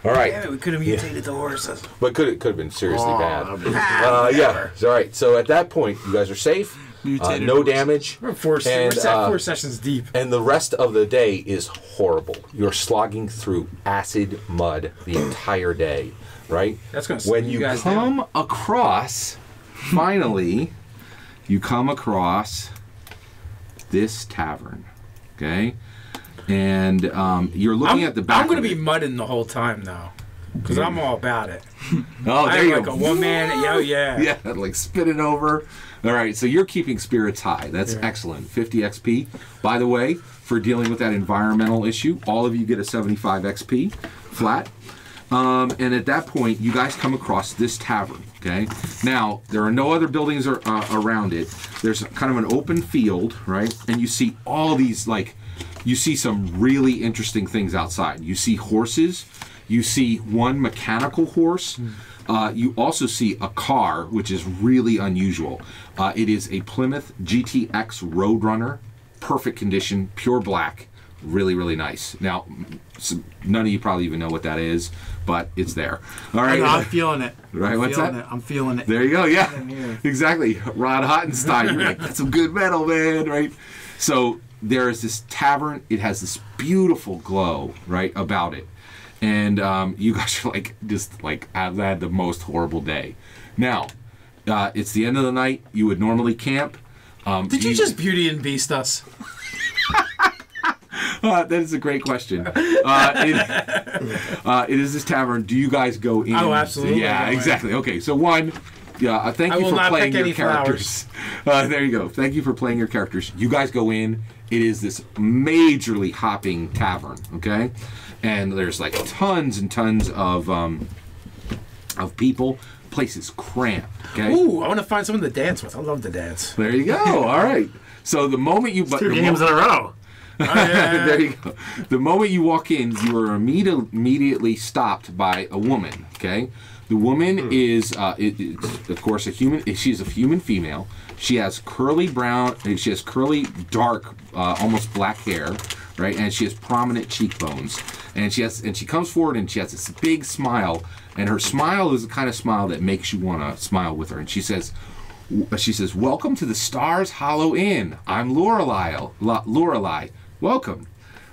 All right. Damn it, we could have mutated the horses. But could have been seriously bad. Yeah. All right. So at that point, you guys are safe. No damage. We're 4 sessions deep. And the rest of the day is horrible. You're slogging through acid mud the entire day. Right. That's going to when you come across, finally, you come across this tavern. Okay. And you're looking at the back. I'm going to be mudding the whole time now. Because I'm all about it. Oh, there you go. Like a one-man, yeah. Yeah, like spinning over. All right, so you're keeping spirits high. That's excellent. 50 XP. By the way, for dealing with that environmental issue, all of you get a 75 XP flat. And at that point, you guys come across this tavern, okay? Now, there are no other buildings around it. There's kind of an open field, right? And you see all these, you see some really interesting things outside. You see horses. You see one mechanical horse. You also see a car, which is really unusual. It is a Plymouth GTX Roadrunner, perfect condition, pure black, really, really nice. Now, none of you probably even know what that is, but it's there. All right, I'm feeling it. Right, what's that? I'm feeling it. There you go. Yeah, exactly. Rod Hottenstein. You're like, that's some good metal, man. Right. So there is this tavern. It has this beautiful glow, right, about it. And you guys are I've had the most horrible day. Now, it's the end of the night. You would normally camp. Did you just Beauty and Beast us? That is a great question. It is this tavern. Do you guys go in? Oh, absolutely. Yeah, exactly. Okay, so one, thank you for playing your characters. There you go. Thank you for playing your characters. You guys go in. It is this majorly hopping tavern, okay? And there's tons and tons of people. The place is cramped. Okay. Ooh, I want to find someone to dance with. I love to dance. There you go. All right. So the moment you 2 games in a row. There you go. The moment you walk in, you are immediately stopped by a woman. Okay. The woman is, of course, a human. She's a human female. She has curly dark, almost black hair, right? And she has prominent cheekbones. And she comes forward and she has this big smile. And her smile is the kind of smile that makes you want to smile with her. And she says, "Welcome to the Stars Hollow Inn. I'm Lorelei. Welcome."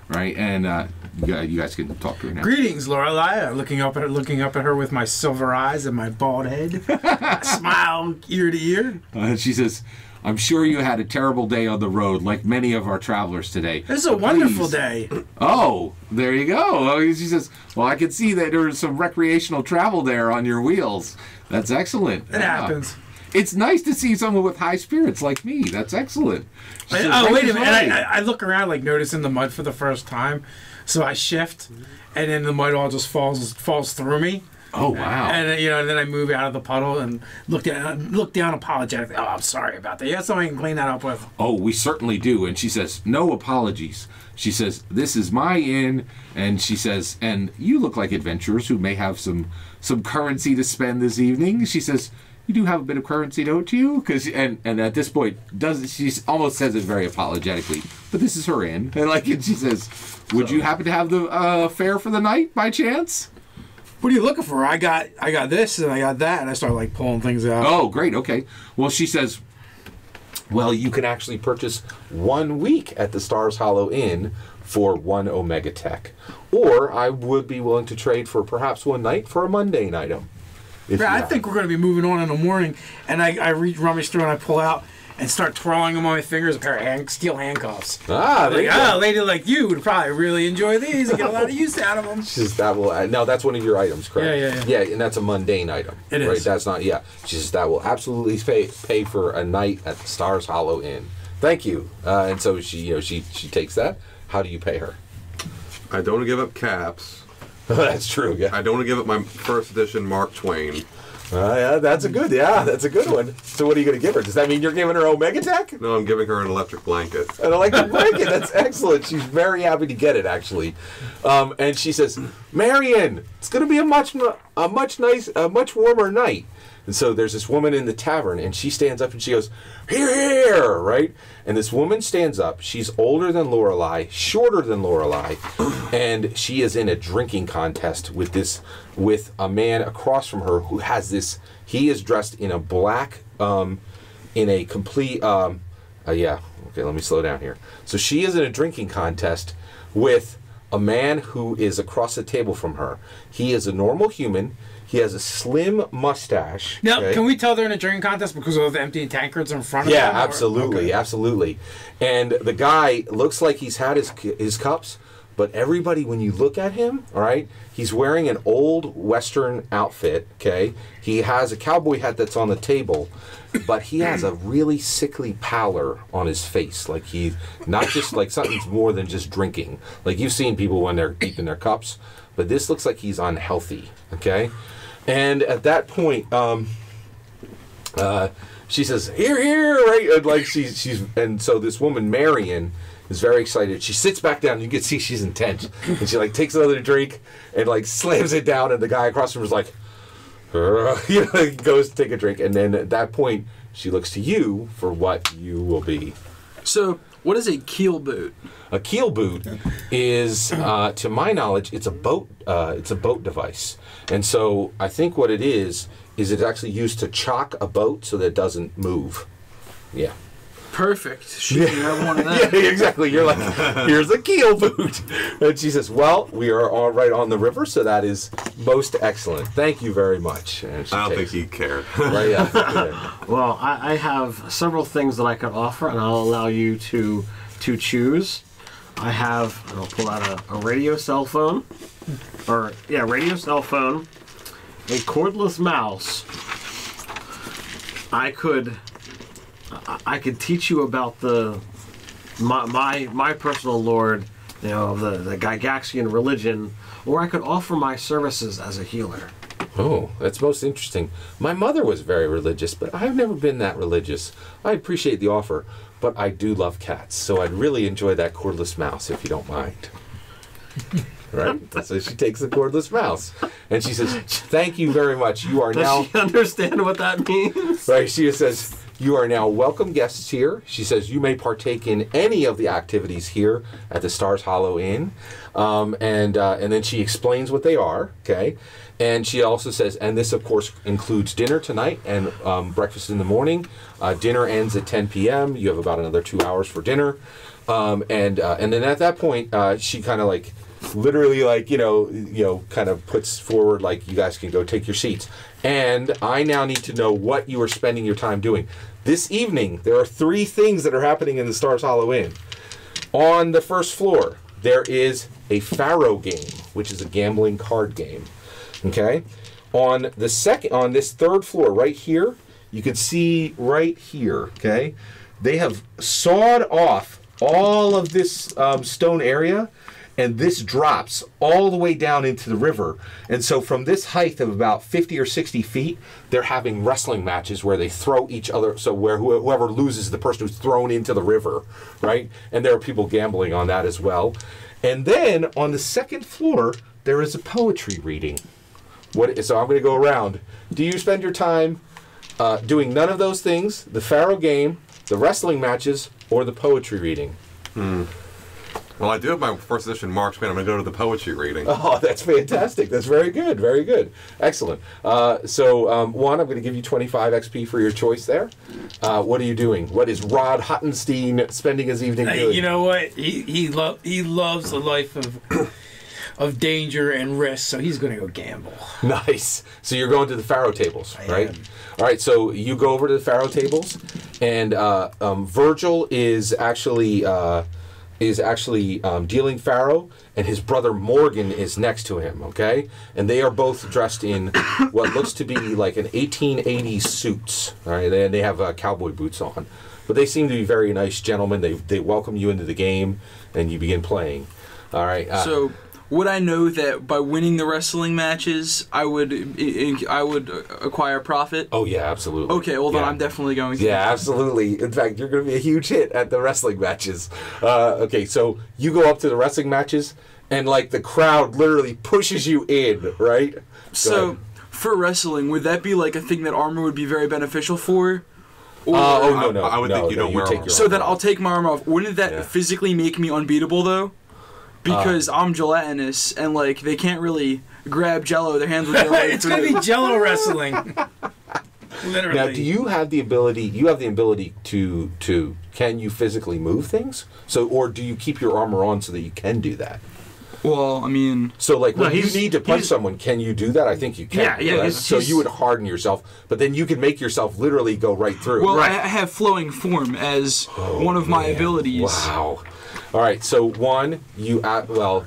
Right? And you guys can talk to her now. Greetings, Lorelei. Looking up at her with my silver eyes and my bald head. Smile ear to ear. She says, "I'm sure you had a terrible day on the road, like many of our travelers today." This is a wonderful day. Oh, there you go. She says, "Well, I can see that there's some recreational travel there on your wheels. That's excellent." It happens. It's nice to see someone with high spirits like me. That's excellent. Wait a minute. And I look around, noticing the mud for the first time. So I shift, and then the mud all just falls through me. Oh, wow. And then I move out of the puddle and look down apologetically. "Oh, I'm sorry about that. You have something I can clean that up with?" "Oh, we certainly do." And she says, "No apologies." She says, "This is my inn." And she says, "And you look like adventurers who may have some currency to spend this evening." She says, "You do have a bit of currency, don't you?" And at this point, she almost says it very apologetically, but this is her inn. And she says, "Would you happen to have the fare for the night by chance?" "What are you looking for?" I got this and I got that, and I start pulling things out. Oh, great. Okay. Well, she says, "Well, you can actually purchase 1 week at the Stars Hollow Inn for 1 Omega Tech, or I would be willing to trade for perhaps 1 night for a mundane item." I think we're going to be moving on in the morning, and I rummage through and I pull out, and start twirling them on my fingers, a pair of steel handcuffs. Ah, there you go. A lady like you would probably really enjoy these and get a lot of use out of them. She says that will. No, that's one of your items, correct? Yeah. Yeah, and that's a mundane item. It is. Right? That's not. Yeah. She says that will absolutely pay for a night at the Stars Hollow Inn. Thank you. And so she takes that. How do you pay her? I don't want to give up caps. That's true. Yeah. I don't want to give up my first edition Mark Twain. Yeah, that's a good one. So what are you going to give her? Does that mean you're giving her Omega Tech? No, I'm giving her an electric blanket. An electric blanket. That's excellent. She's very happy to get it, actually. And she says, "Marion, it's going to be a much warmer night." And so there's this woman in the tavern, and she stands up and she goes, "Here, here!" Right? And this woman stands up. She's older than Lorelei, shorter than Lorelei, and she is in a drinking contest with a man across from her who has this. He is dressed in a black, in a complete. Okay, let me slow down here. So she is in a drinking contest with a man who is across the table from her. He is a normal human. He has a slim mustache. Now, okay? Can we tell they're in a drinking contest because of the empty tankards in front of them? Yeah, absolutely, absolutely. And the guy looks like he's had his cups, but everybody, when you look at him, all right, he's wearing an old Western outfit, okay? He has a cowboy hat that's on the table, but he has a really sickly pallor on his face. Like he's not just like something's more than just drinking. Like you've seen people when they're deep in their cups, but this looks like he's unhealthy, okay? And at that point, she says, "Here, here!" Right? And like and so this woman, Marion, is very excited. She sits back down. You can see she's intense, and she like takes another drink and like slams it down. And the guy across from her is like, goes to take a drink. And then at that point, she looks to you for what you will be. So, what is a keel boot? A keel boot is, to my knowledge, it's a boat. It's a boat device, and so I think what it is it's actually used to chock a boat so that it doesn't move. Yeah. Perfect. Should you have one of that? Yeah, exactly. You're like, here's a keel boot, and she says, "Well, we are all right on the river, so that is most excellent. Thank you very much." And I don't think he'd care. Right, yeah. Well, I have several things that I could offer, and I'll allow you to choose. I have, and I'll pull out a radio cell phone, radio cell phone, a cordless mouse. I could teach you about my personal lord, of the Gygaxian religion, or I could offer my services as a healer. Oh, that's most interesting. My mother was very religious, but I've never been that religious. I appreciate the offer, but I do love cats, so I'd really enjoy that cordless mouse if you don't mind. Right? So she takes the cordless mouse, and she says, "Thank you very much. You are now..." Does she understand what that means? Right, she says, "You are now welcome guests here." She says, "You may partake in any of the activities here at the Stars Hollow Inn." And then she explains what they are, okay? And she also says, and this, of course, includes dinner tonight and breakfast in the morning. Dinner ends at 10 p.m. You have about another 2 hours for dinner. And then at that point, she kind of like, literally like, kind of puts forward like, "You guys can go take your seats. And I now need to know what you are spending your time doing. This evening, there are 3 things that are happening in the Stars Hollow Inn. On the first floor, there is a Pharaoh game, which is a gambling card game. Okay? On this 3rd floor, right here, you can see right here, okay? They have sawed off all of this stone area, and this drops all the way down into the river. And so from this height of about 50 or 60 feet, they're having wrestling matches where they throw each other, so where whoever loses is the person who's thrown into the river, right? And there are people gambling on that as well. And then on the 2nd floor, there is a poetry reading. So I'm going to go around. Do you spend your time doing none of those things, the Pharaoh game, the wrestling matches, or the poetry reading? Well, I do have my first edition Mark Twain. I'm going to go to the poetry reading. Oh, that's fantastic. That's very good. Very good. Excellent. One, I'm going to give you 25 XP for your choice there. What are you doing? What is Rod Hottenstein spending his evening doing? You know what? He loves the life of danger and risk, so he's going to go gamble. Nice. So you're going to the Pharaoh tables, right? am. All right. So you go over to the Pharaoh tables, and Virgil is actually dealing Pharaoh, and his brother Morgan is next to him. Okay, and they are both dressed in what looks to be like an 1880s suits. All right, and they have cowboy boots on, but they seem to be very nice gentlemen. They welcome you into the game, and you begin playing. All right. So would I know that by winning the wrestling matches, I would acquire profit? Oh yeah, absolutely. Okay, well then Yeah. I'm definitely going to. Yeah, absolutely. In fact, you're going to be a huge hit at the wrestling matches. Okay, so you go up to the wrestling matches, and like the crowd literally pushes you in, right? Go So ahead. for wrestling, would that be like a thing that armor would be very beneficial for? Or, Oh no, I would think you don't wear take armor. your so then armor I'll off. take my armor off. Wouldn't that Yeah. physically make me unbeatable though? Because I'm gelatinous and like they can't really grab Jello. Their hands would get right It's going to be Jello wrestling. Literally. Now, do you have the ability? You have the ability to can you physically move things? So, or do you keep your armor on so that you can do that? Well, I mean, So, like, No, when you he's- need to punch he's- someone, can you do that? I think you can. Yeah, yeah, right? he's- So he's- you would harden yourself, but then you can make yourself literally go right through. well, Right. I have flowing form as one of my Man, abilities. Wow. All right. So well,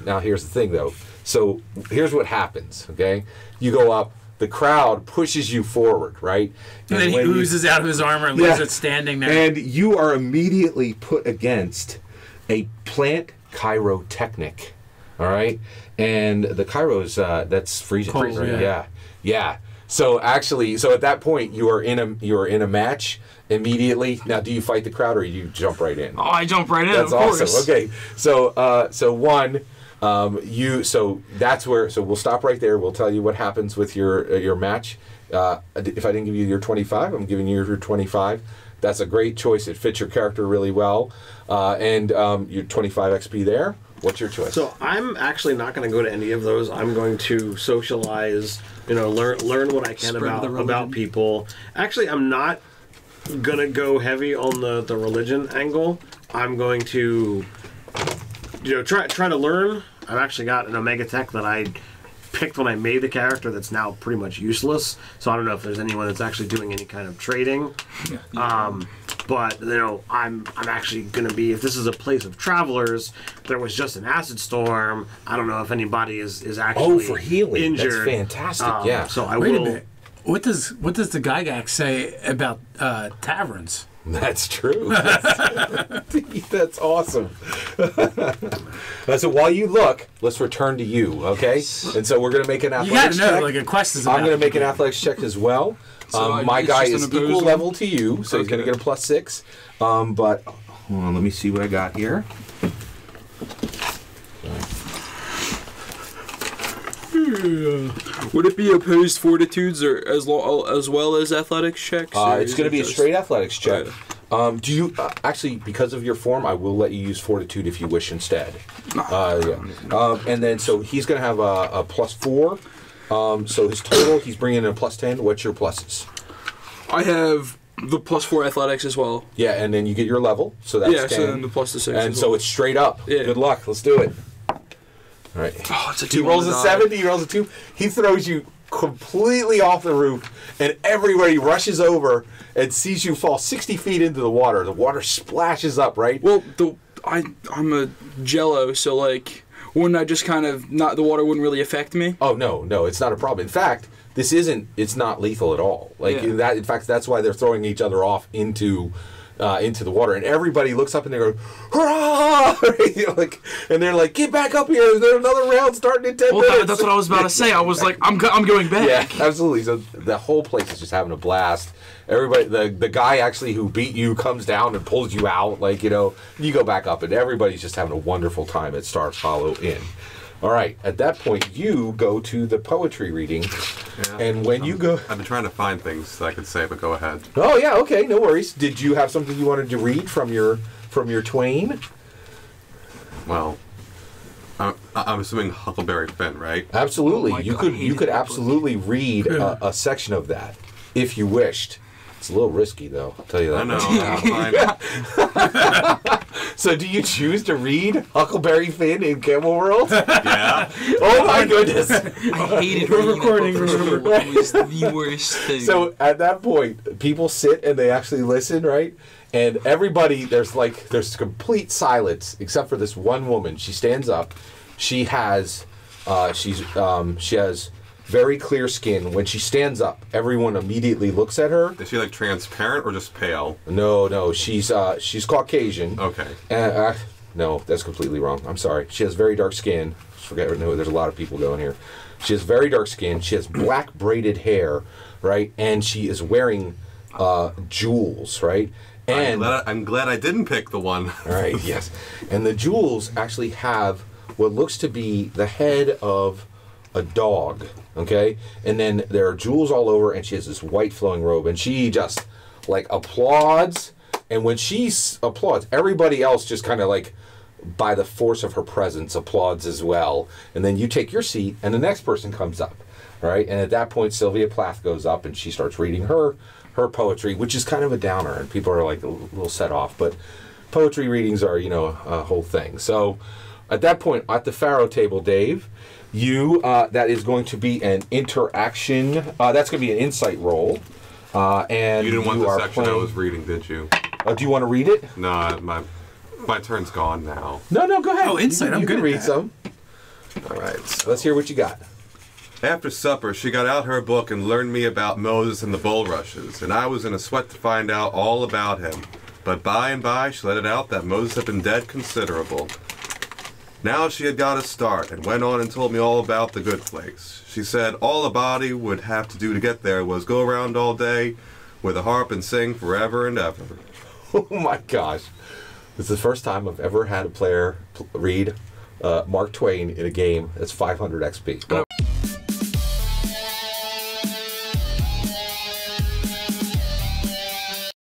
now here's the thing, though. So here's what happens. Okay, you go up. The crowd pushes you forward, right? and then he when you- oozes out of his armor and leaves it standing there. and you are immediately put against a plant chirotechnic. All right, and the chiro's that's freezing, Cold, right? yeah. Yeah. So actually, at that point, you are in a match immediately. Now, do you fight the crowd or do you jump right in? Oh, I jump right in. That's of course. awesome. Okay, so that's where. So we'll stop right there. We'll tell you what happens with your match. If I didn't give you your 25, I'm giving you your 25. That's a great choice. It fits your character really well, and your 25 XP there. What's your choice? So I'm actually not going to go to any of those. I'm going to socialize, learn what I can Spread the religion. about people. Actually, I'm not going to go heavy on the religion angle. I'm going to, try to learn. I've actually got an Omega Tech that I picked when I made the character that's now pretty much useless. So I don't know if there's anyone that's actually doing any kind of trading. But I'm actually gonna be, if this is a place of travelers, there was just an acid storm. I don't know if anybody is actually for healing. injured. That's fantastic. Yeah. So I Wait will. a minute. What does the Gygax say about taverns? That's true. That's awesome. So while you look, let's return to you, okay? And so we're going to make an You got athletics to know check. like a quest is about. I'm going to make an athletics check as well. So My it's guy just is an equal opposed level to you, so he's going to Okay. get a +6. But hold on, let me see what I got here. Would it be opposed fortitudes or as well as athletics checks? or It's is going to it be a just- straight athletics check. Right. Do you actually, because of your form, I will let you use fortitude if you wish instead. And then so he's going to have a +4. So his total, he's bringing in a +10. What's your pluses? I have the +4 athletics as well. Yeah, and then you get your level, so that's Yeah, 10. so then the +6. And as so well. it's straight up. Yeah. Good luck. Let's do it. All right. Oh, it's a He 2 rolls on a the die. 70. He rolls a 2. He throws you completely off the roof, and everybody rushes over and sees you fall 60 feet into the water. The water splashes up, right? Well, I'm a Jello, so like, wouldn't I just kind of not the water wouldn't really affect me? Oh no, it's not a problem. In fact, it's not lethal at all. Like Yeah. that. In fact, that's why they're throwing each other off into the water, and everybody looks up and they go, "Hurrah!" and they're like, "Get back up here! There's another round starting in 10 Well, minutes." that's what I was about to say. I was like, I'm going back. Yeah, absolutely. So the whole place is just having a blast. Everybody, the guy actually who beat you comes down and pulls you out. You go back up, and everybody's just having a wonderful time at Stars Hollow Inn. All right, at that point, you go to the poetry reading, and when you go... I've been trying to find things that I could say, but go ahead. Oh, yeah, okay, no worries. Did you have something you wanted to read from your twain? Well, I'm assuming Huckleberry Finn, right? Absolutely. Oh my you God, could I you hated could that book. absolutely read a section of that if you wished. It's a little risky, though. I'll tell you that. I know. So do you choose to read Huckleberry Finn in GammaWorld? Yeah. Oh my goodness. I hated reading that book. It was the worst thing. So at that point, people sit and they actually listen, right? And everybody, there's complete silence except for this one woman. She stands up. She has very clear skin. When she stands up, everyone immediately looks at her. Is she like transparent or just pale? No, she's Caucasian. Okay. No, that's completely wrong. I'm sorry. She has very dark skin. No, there's a lot of people going here. She has very dark skin. She has black braided hair, right? And she is wearing jewels, right? And I'm glad I didn't pick the one. all right, yes. And the jewels actually have what looks to be the head of a dog, okay? And then there are jewels all over, and she has this white flowing robe, and she just, like, applauds. And when she applauds, everybody else just kind of, like, by the force of her presence, applauds as well. And then you take your seat, and the next person comes up, right? And at that point, Sylvia Plath goes up, and she starts reading her poetry, which is kind of a downer, and people are, like, a little set off. But poetry readings are, a whole thing. So at that point, at the Pharaoh table, Dave, that is going to be an interaction. That's going to be an insight roll. And you didn't want the section playing... I was reading, did you? Do you want to read it? No, my turn's gone now. No, go ahead. Oh, insight. I'm you good can at read that. some. All right. So Let's hear what you got. after supper, she got out her book and learned me about Moses and the bulrushes, and I was in a sweat to find out all about him. But by and by, she let it out that Moses had been dead considerable. Now she had got a start, and went on and told me all about the good place. She said all a body would have to do to get there was go around all day with a harp and sing forever and ever. Oh my gosh. This is the first time I've ever had a player read Mark Twain in a game that's 500 XP.